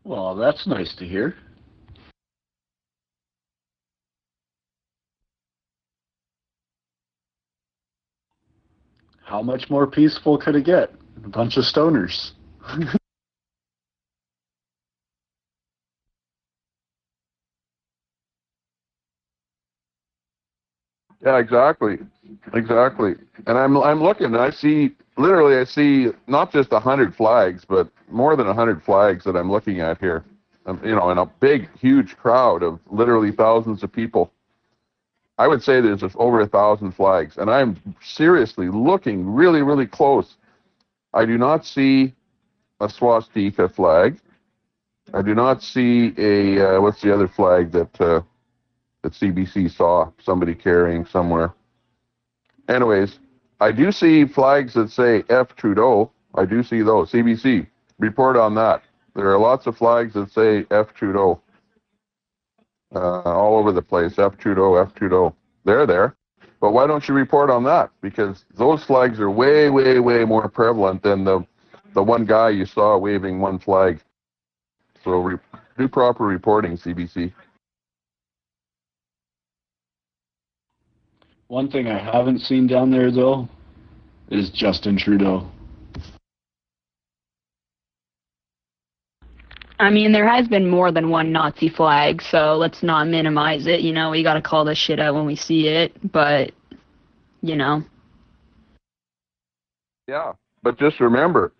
Well, that's nice to hear. How much more peaceful could it get? A bunch of stoners. Yeah, exactly. And I'm looking. I see not just 100 flags, but more than 100 flags that I'm looking at here. In a big, huge crowd of literally thousands of people. I would say there's over 1,000 flags, and I'm seriously looking really, really close. I do not see a swastika flag. I do not see a what's the other flag that CBC saw somebody carrying somewhere. Anyways, I do see flags that say F Trudeau. I do see those. CBC, report on that. There are lots of flags that say F Trudeau all over the place. F Trudeau, F Trudeau. They're there. But why don't you report on that? Because those flags are way, way, way more prevalent than the one guy you saw waving one flag. So do proper reporting, CBC. One thing I haven't seen down there, though, is Justin Trudeau. I mean, there has been more than one Nazi flag, so let's not minimize it. We got to call this shit out when we see it, but, Yeah, but just remember,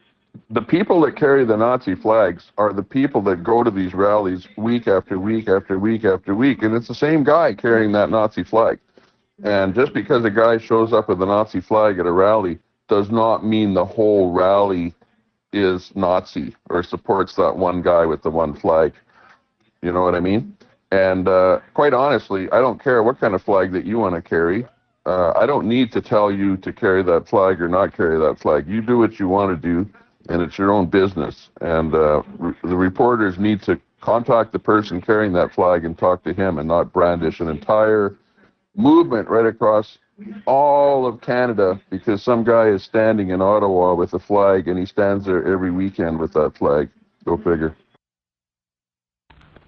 the people that carry the Nazi flags are the people that go to these rallies week after week after week after week, and it's the same guy carrying that Nazi flag. And just because a guy shows up with a Nazi flag at a rally does not mean the whole rally is Nazi or supports that one guy with the one flag. You know what I mean? And quite honestly, I don't care what kind of flag that you want to carry. I don't need to tell you to carry that flag or not carry that flag. You do what you want to do, and it's your own business. And the reporters need to contact the person carrying that flag and talk to him and not brandish an entire movement right across all of Canada because some guy is standing in Ottawa with a flag and he stands there every weekend with that flag. Go figure.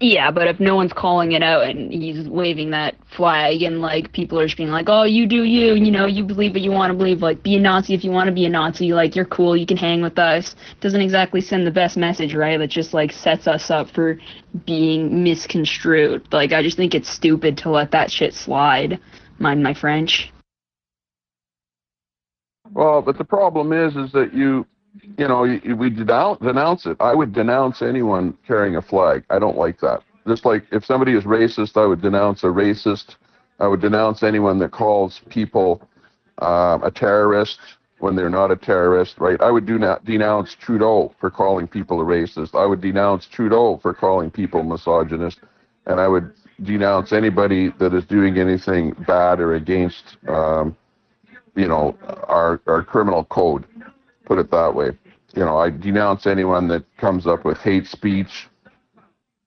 yeah, but if no one's calling it out and he's waving that flag and, people are just being like, oh, you do you, you believe what you want to believe, be a Nazi if you want to be a Nazi, you're cool, you can hang with us, doesn't exactly send the best message, right? That just, sets us up for being misconstrued. I just think it's stupid to let that shit slide. Mind my French. Well, but the problem is that we denounce it. I would denounce anyone carrying a flag. I don't like that. Just like if somebody is racist, I would denounce a racist. I would denounce anyone that calls people a terrorist when they're not a terrorist, right? I would denounce Trudeau for calling people a racist. I would denounce Trudeau for calling people misogynist. And I would denounce anybody that is doing anything bad or against our criminal code, put it that way. I denounce anyone that comes up with hate speech.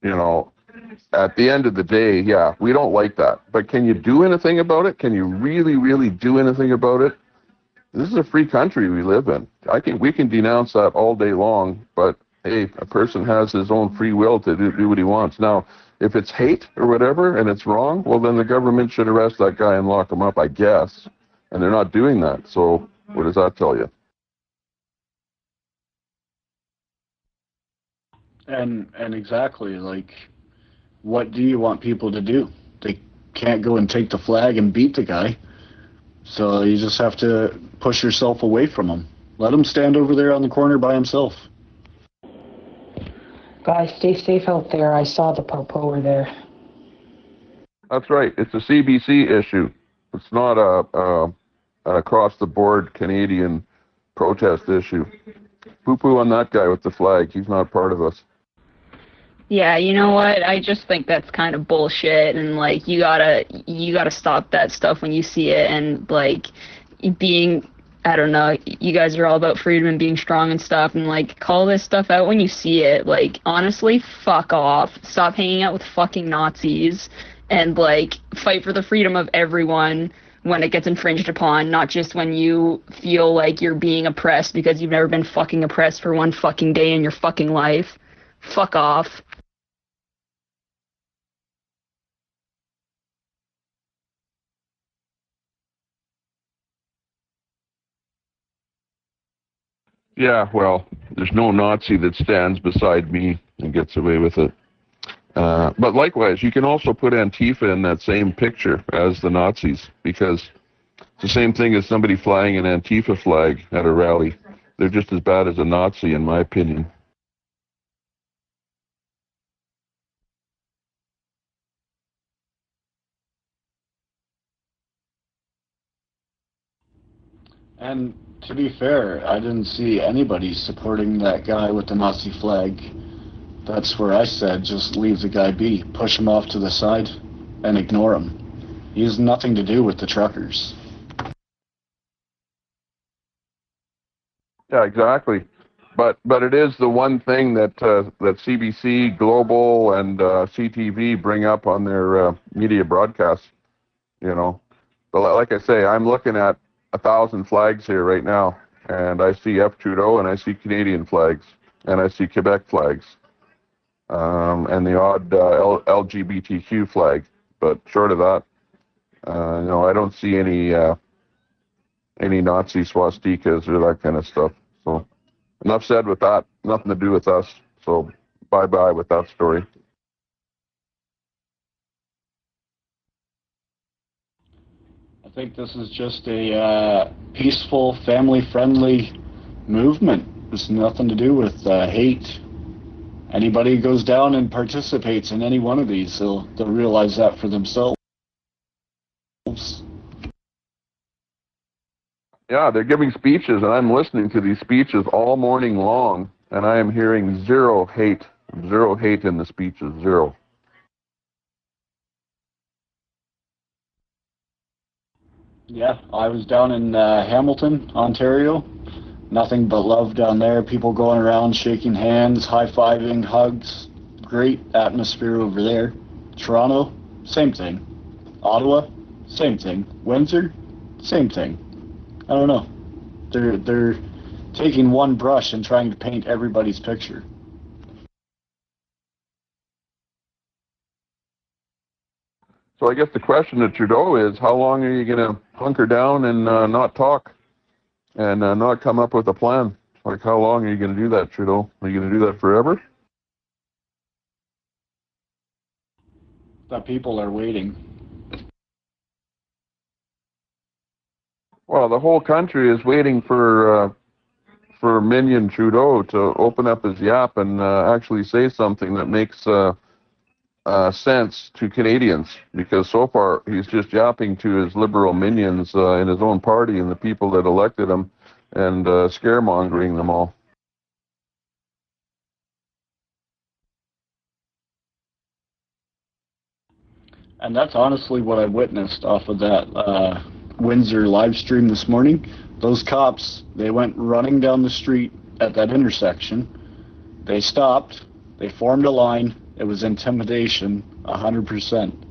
At the end of the day, yeah, we don't like that. But can you do anything about it? Can you really, really do anything about it? This is a free country we live in. I think we can denounce that all day long, but hey, a person has his own free will to do what he wants. Now, if it's hate or whatever and it's wrong, well, then the government should arrest that guy and lock him up, I guess. And they're not doing that. So what does that tell you? And exactly, what do you want people to do? They can't go and take the flag and beat the guy. So you just have to push yourself away from him. Let him stand over there on the corner by himself. Guys, stay safe out there. I saw the Pope over there. That's right. It's a CBC issue. It's not a across-the-board Canadian protest issue. Poo-poo on that guy with the flag. He's not part of us. Yeah, you know what? I just think that's kind of bullshit, and like you gotta stop that stuff when you see it, and like being, I don't know, you guys are all about freedom and being strong and stuff, and like call this stuff out when you see it. Like honestly, fuck off. Stop hanging out with fucking Nazis, and like fight for the freedom of everyone when it gets infringed upon, not just when you feel like you're being oppressed because you've never been fucking oppressed for one fucking day in your fucking life. Fuck off. Yeah, well, there's no Nazi that stands beside me and gets away with it. But likewise, you can also put Antifa in that same picture as the Nazis, because it's the same thing as somebody flying an Antifa flag at a rally. They're just as bad as a Nazi, in my opinion. And to be fair, I didn't see anybody supporting that guy with the Nazi flag. That's where I said just leave the guy be, push him off to the side, and ignore him. He has nothing to do with the truckers. Yeah, exactly. But it is the one thing that that CBC, Global, and CTV bring up on their media broadcasts. You know, but like I say, I'm looking at 1,000 flags here right now, and I see F. Trudeau, and I see Canadian flags, and I see Quebec flags, and the odd LGBTQ flag. But short of that, I don't see any Nazi swastikas or that kind of stuff. So enough said with that. Nothing to do with us. So bye-bye with that story. I think this is just a peaceful, family-friendly movement. It's nothing to do with hate. Anybody who goes down and participates in any one of these, they'll realize that for themselves. Yeah, they're giving speeches, and I'm listening to these speeches all morning long, and I am hearing zero hate in the speeches, zero. Yeah, I was down in Hamilton, Ontario. Nothing but love down there. People going around shaking hands, high-fiving, hugs. Great atmosphere over there. Toronto, same thing. Ottawa, same thing. Windsor, same thing. I don't know. They're taking one brush and trying to paint everybody's picture. So I guess the question to Trudeau is, how long are you going to hunker down and not talk and not come up with a plan? Like, how long are you going to do that, Trudeau? Are you going to do that forever? The people are waiting. Well, the whole country is waiting for Minion Trudeau to open up his yap and actually say something that makes sense to Canadians, because so far he's just yapping to his liberal minions in his own party and the people that elected him, and scaremongering them all. And that's honestly what I witnessed off of that Windsor live stream this morning. Those cops, they went running down the street at that intersection. They stopped. They formed a line. It was intimidation, 100%.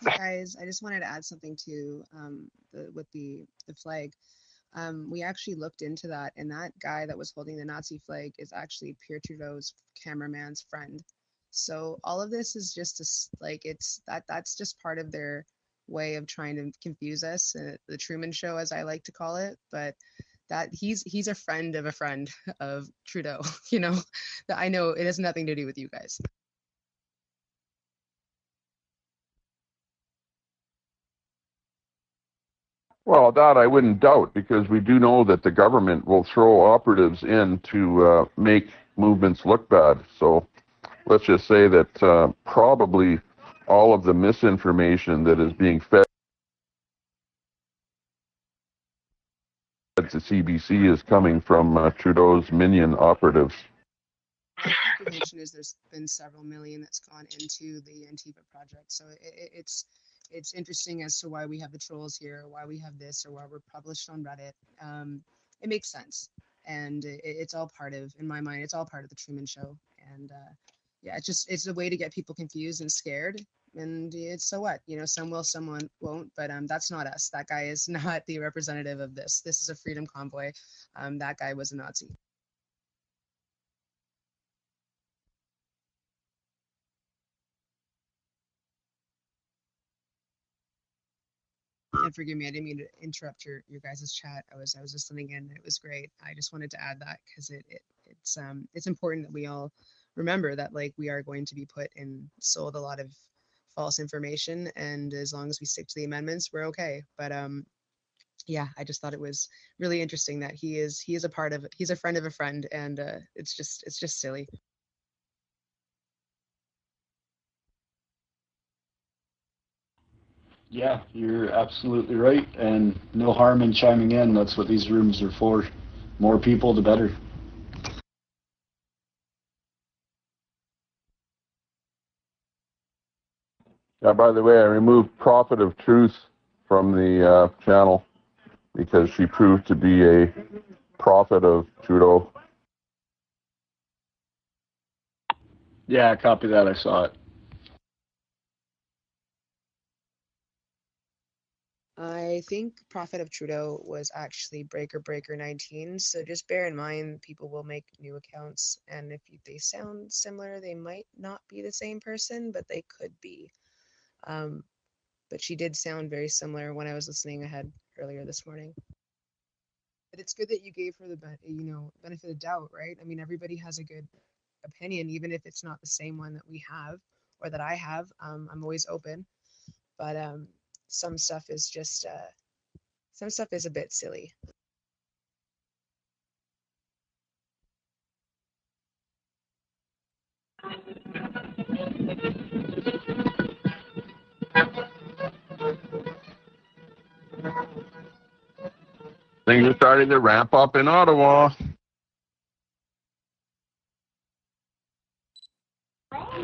Hey guys, I just wanted to add something to the flag. We actually looked into that, and that guy that was holding the Nazi flag is actually Pierre Trudeau's cameraman's friend. So all of this is just that's just part of their way of trying to confuse us, the Truman Show, as I like to call it. But that he's a friend of Trudeau. That I know it has nothing to do with you guys. Well, that I wouldn't doubt, because we do know that the government will throw operatives in to make movements look bad. So let's just say that probably all of the misinformation that is being fed to CBC is coming from Trudeau's minion operatives. Information is there's been several million that's gone into the Antifa project, so it's interesting as to why we have the trolls here, why we have this, or why we're published on Reddit. It makes sense, and it's all part of, in my mind, it's all part of the Truman Show. And yeah, it's a way to get people confused and scared. And it's, so what? You know, some will, some won't. But that's not us. That guy is not the representative of this. This is a freedom convoy. That guy was a Nazi. And forgive me, I didn't mean to interrupt your guys' chat. I was listening in. It was great. I just wanted to add that because it's important that we all remember that, like, we are going to be sold a lot of false information, and as long as we stick to the amendments, we're okay. But yeah, I just thought it was really interesting that he is a part of it. He's a friend of a friend, and it's just silly. Yeah, you're absolutely right, and no harm in chiming in. That's what these rooms are for. More people, the better. Yeah, by the way, I removed Prophet of Truth from the channel because she proved to be a prophet of Trudeau. Yeah, copy that. I saw it. I think Prophet of Trudeau was actually Breaker 19, so just bear in mind people will make new accounts, and if they sound similar, they might not be the same person, but they could be. But she did sound very similar when I was listening ahead earlier this morning. But it's good that you gave her the benefit of doubt, right? I mean, everybody has a good opinion, even if it's not the same one that we have or that I have. I'm always open, but some stuff is just some stuff is a bit silly. Things are starting to ramp up in Ottawa.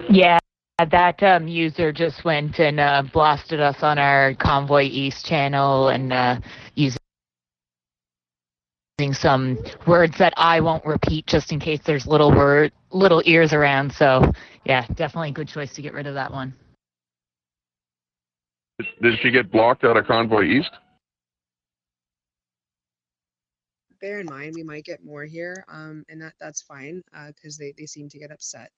Yeah, that user just went and blasted us on our Convoy East channel and using some words that I won't repeat just in case there's little ears around. So yeah, definitely a good choice to get rid of that one. Did she get blocked out of Convoy East? Bear in mind, we might get more here, and that's fine, because they seem to get upset.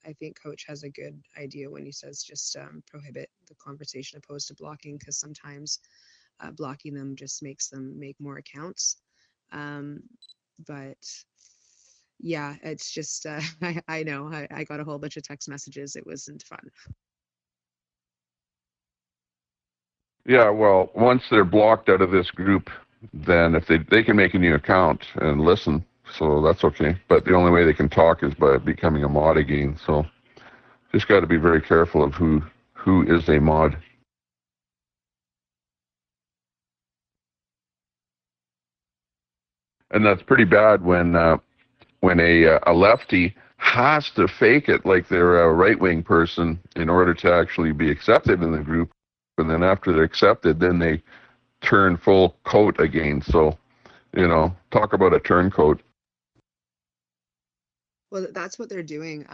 I think Coach has a good idea when he says just prohibit the conversation opposed to blocking, because sometimes blocking them just makes them make more accounts. But yeah, it's just I know I got a whole bunch of text messages. It wasn't fun. Yeah, well, once they're blocked out of this group, then if they can make a new account and listen, so that's okay. But the only way they can talk is by becoming a mod again. So just got to be very careful of who is a mod. And that's pretty bad when a lefty has to fake it like they're a right-wing person in order to actually be accepted in the group. And then after they're accepted, then they turn full coat again. So, talk about a turncoat. Well, that's what they're doing.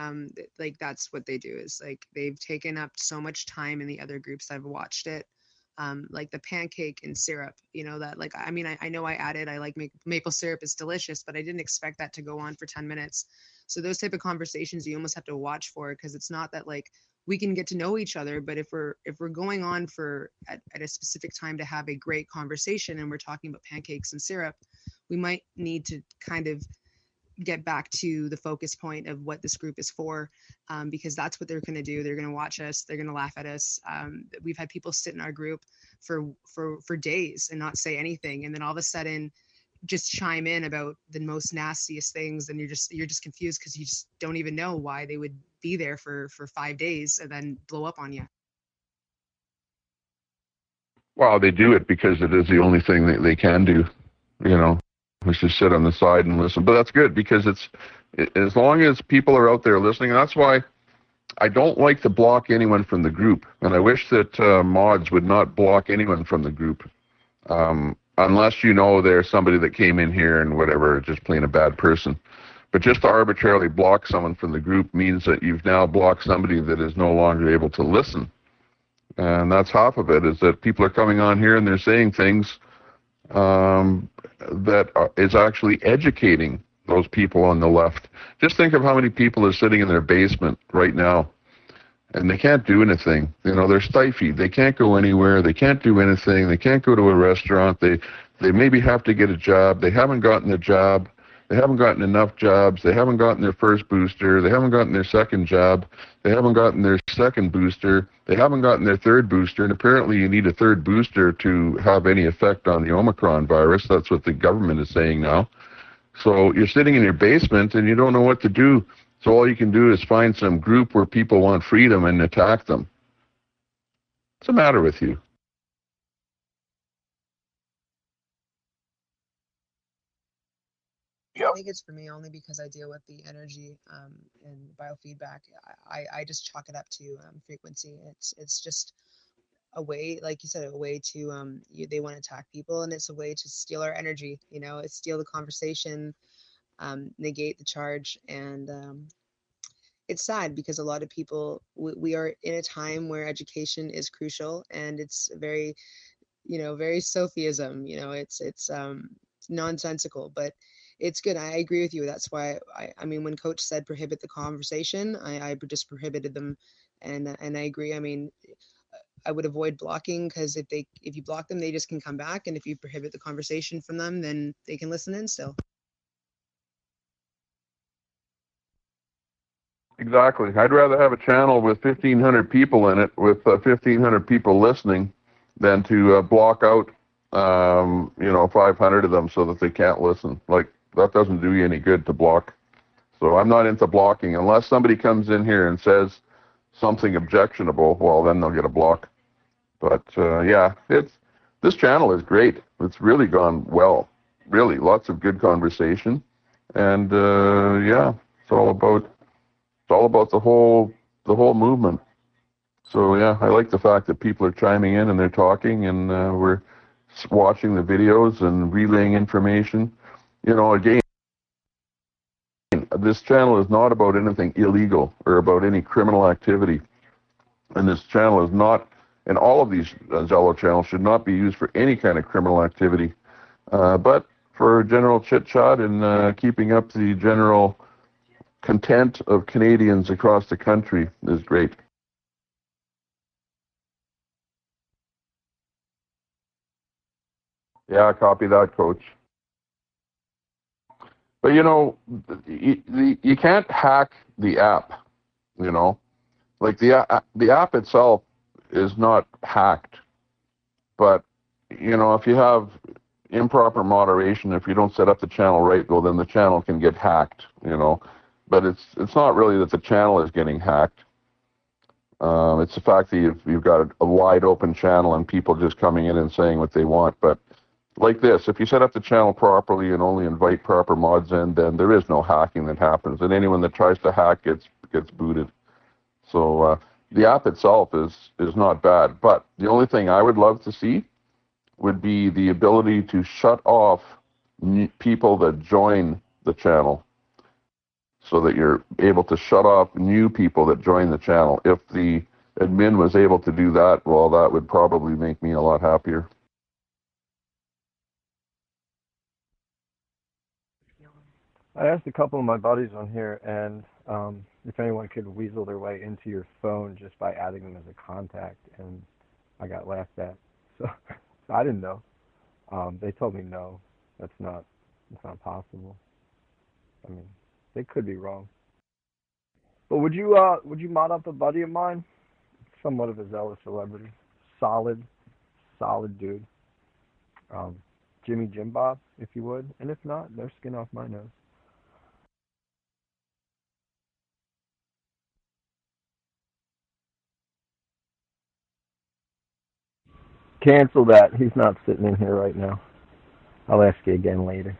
Like, that's what they do, is like they've taken up so much time in the other groups. I've watched it. Like the pancake and syrup, that, like, I mean, I know I added, I like maple syrup is delicious, but I didn't expect that to go on for 10 minutes. So those type of conversations you almost have to watch for, because it's not that like we can get to know each other, but if we're going on at a specific time to have a great conversation and we're talking about pancakes and syrup, we might need to kind of get back to the focus point of what this group is for, because that's what they're going to do. They're going to watch us. They're going to laugh at us. We've had people sit in our group for days and not say anything, and then all of a sudden just chime in about the most nastiest things, and you're just confused because you just don't even know why they would be there for 5 days and then blow up on you. Well, they do it because it is the only thing that they can do, is just sit on the side and listen. But that's good, because as long as people are out there listening, and that's why I don't like to block anyone from the group. And I wish that mods would not block anyone from the group, unless there's somebody that came in here and whatever, just plain a bad person. But just to arbitrarily block someone from the group means that you've now blocked somebody that is no longer able to listen. And that's half of it, is that people are coming on here and they're saying things that is actually educating those people on the left. Just think of how many people are sitting in their basement right now, and they can't do anything. They're stymied. They can't go anywhere. They can't do anything. They can't go to a restaurant. They maybe have to get a job. They haven't gotten a job. They haven't gotten enough jobs. They haven't gotten their first booster. They haven't gotten their second job. They haven't gotten their second booster. They haven't gotten their third booster. And apparently you need a third booster to have any effect on the Omicron virus. That's what the government is saying now. So you're sitting in your basement and you don't know what to do. So all you can do is find some group where people want freedom and attack them. What's the matter with you? I think it's for me only because I deal with the energy and biofeedback. I just chalk it up to frequency. It's just a way, like you said, a way to they want to attack people, and it's a way to steal our energy. It's steal the conversation, negate the charge, and it's sad because a lot of people we are in a time where education is crucial, and it's very very Sophism. It's nonsensical, but it's good. I agree with you. That's why I mean, when Coach said prohibit the conversation, I just prohibited them, and I agree. I mean, I would avoid blocking, because if you block them, they just can come back, and if you prohibit the conversation from them, then they can listen in still. Exactly. I'd rather have a channel with 1,500 people in it, with 1,500 people listening, than to block out 500 of them so that they can't listen. Like, that doesn't do you any good to block. So I'm not into blocking. Unless somebody comes in here and says something objectionable, well, then they'll get a block. But this channel is great. It's really gone well. Really, lots of good conversation, and it's all about the whole movement. So I like the fact that people are chiming in and they're talking, and we're watching the videos and relaying information. Again, this channel is not about anything illegal or about any criminal activity. And this channel is not, and all of these Zello channels should not be used for any kind of criminal activity, but for general chit-chat and keeping up the general content of Canadians across the country is great. Yeah, copy that, Coach. But you can't hack the app. Like the app itself is not hacked, but if you have improper moderation, if you don't set up the channel right, well, then the channel can get hacked. But it's not really that the channel is getting hacked. It's the fact that you've got a wide open channel and people just coming in and saying what they want. But like this, if you set up the channel properly and only invite proper mods in, then there is no hacking that happens, and anyone that tries to hack gets booted. So the app itself is not bad, but the only thing I would love to see would be the ability to shut off people that join the channel, so that you're able to shut off new people that join the channel. If the admin was able to do that, well, that would probably make me a lot happier. I asked a couple of my buddies on here, and if anyone could weasel their way into your phone just by adding them as a contact, and I got laughed at. So I didn't know. They told me no, that's not possible. I mean, they could be wrong. But would you mod up a buddy of mine? Somewhat of a zealous celebrity. Solid dude. Jimmy Jim Bob, if you would. And if not, no skin off my nose. Cancel that. He's not sitting in here right now. I'll ask you again later.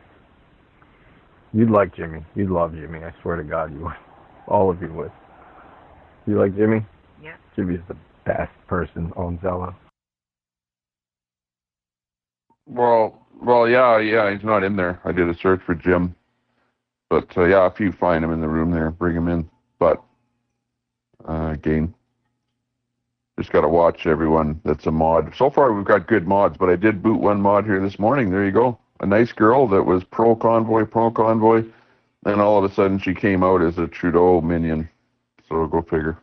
You'd like Jimmy. You'd love Jimmy. I swear to God you would. All of you would. You like Jimmy? Yeah. Jimmy's the best person on Zello. Well, yeah, he's not in there. I did a search for Jim. But, yeah, if you find him in the room there, bring him in. But, again, just got to watch everyone that's a mod. So far, we've got good mods, but I did boot one mod here this morning. There you go. A nice girl that was pro-convoy, and all of a sudden she came out as a Trudeau minion. So go figure.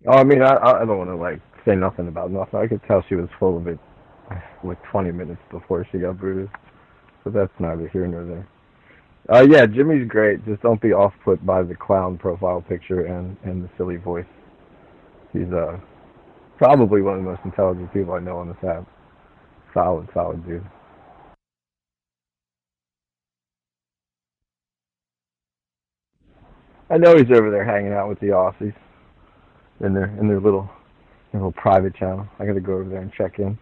Oh, I mean, I don't want to, like, say nothing about nothing. I could tell she was full of it, like, 20 minutes before she got booted. But that's neither here nor there. Yeah, Jimmy's great. Just don't be off-put by the clown profile picture and the silly voice. He's probably one of the most intelligent people I know on this app. Solid dude. I know he's over there hanging out with the Aussies in their little private channel. I got to go over there and check in.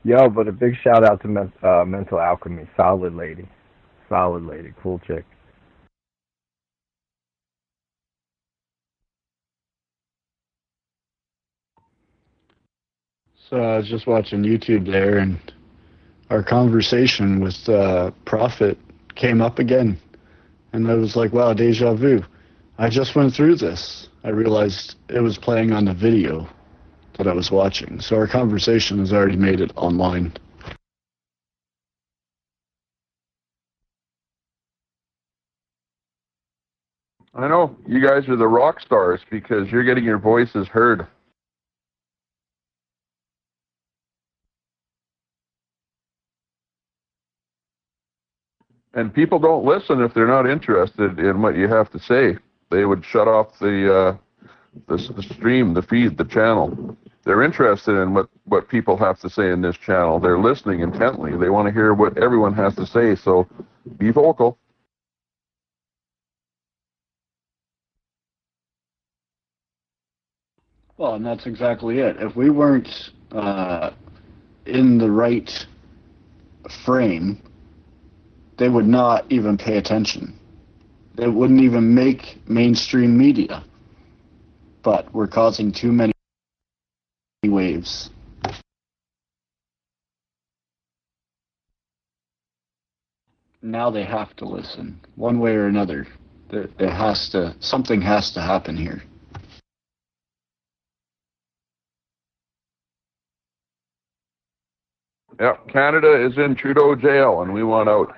Yo, but a big shout out to Mental Alchemy. Solid lady, cool chick. So I was just watching YouTube there, and our conversation with Prophet came up again. And I was like, wow, deja vu. I just went through this. I realized it was playing on the video that I was watching. So our conversation has already made it online. I know. You guys are the rock stars because you're getting your voices heard. And people don't listen if they're not interested in what you have to say. They would shut off the stream, the feed, the channel. They're interested in what people have to say in this channel. They're listening intently. They want to hear what everyone has to say, so be vocal. Well, and that's exactly it. If we weren't in the right frame, they would not even pay attention. They wouldn't even make mainstream media. But we're causing too many waves. Now they have to listen, one way or another. Something has to happen here. Yeah, Canada is in Trudeau jail, and we want out.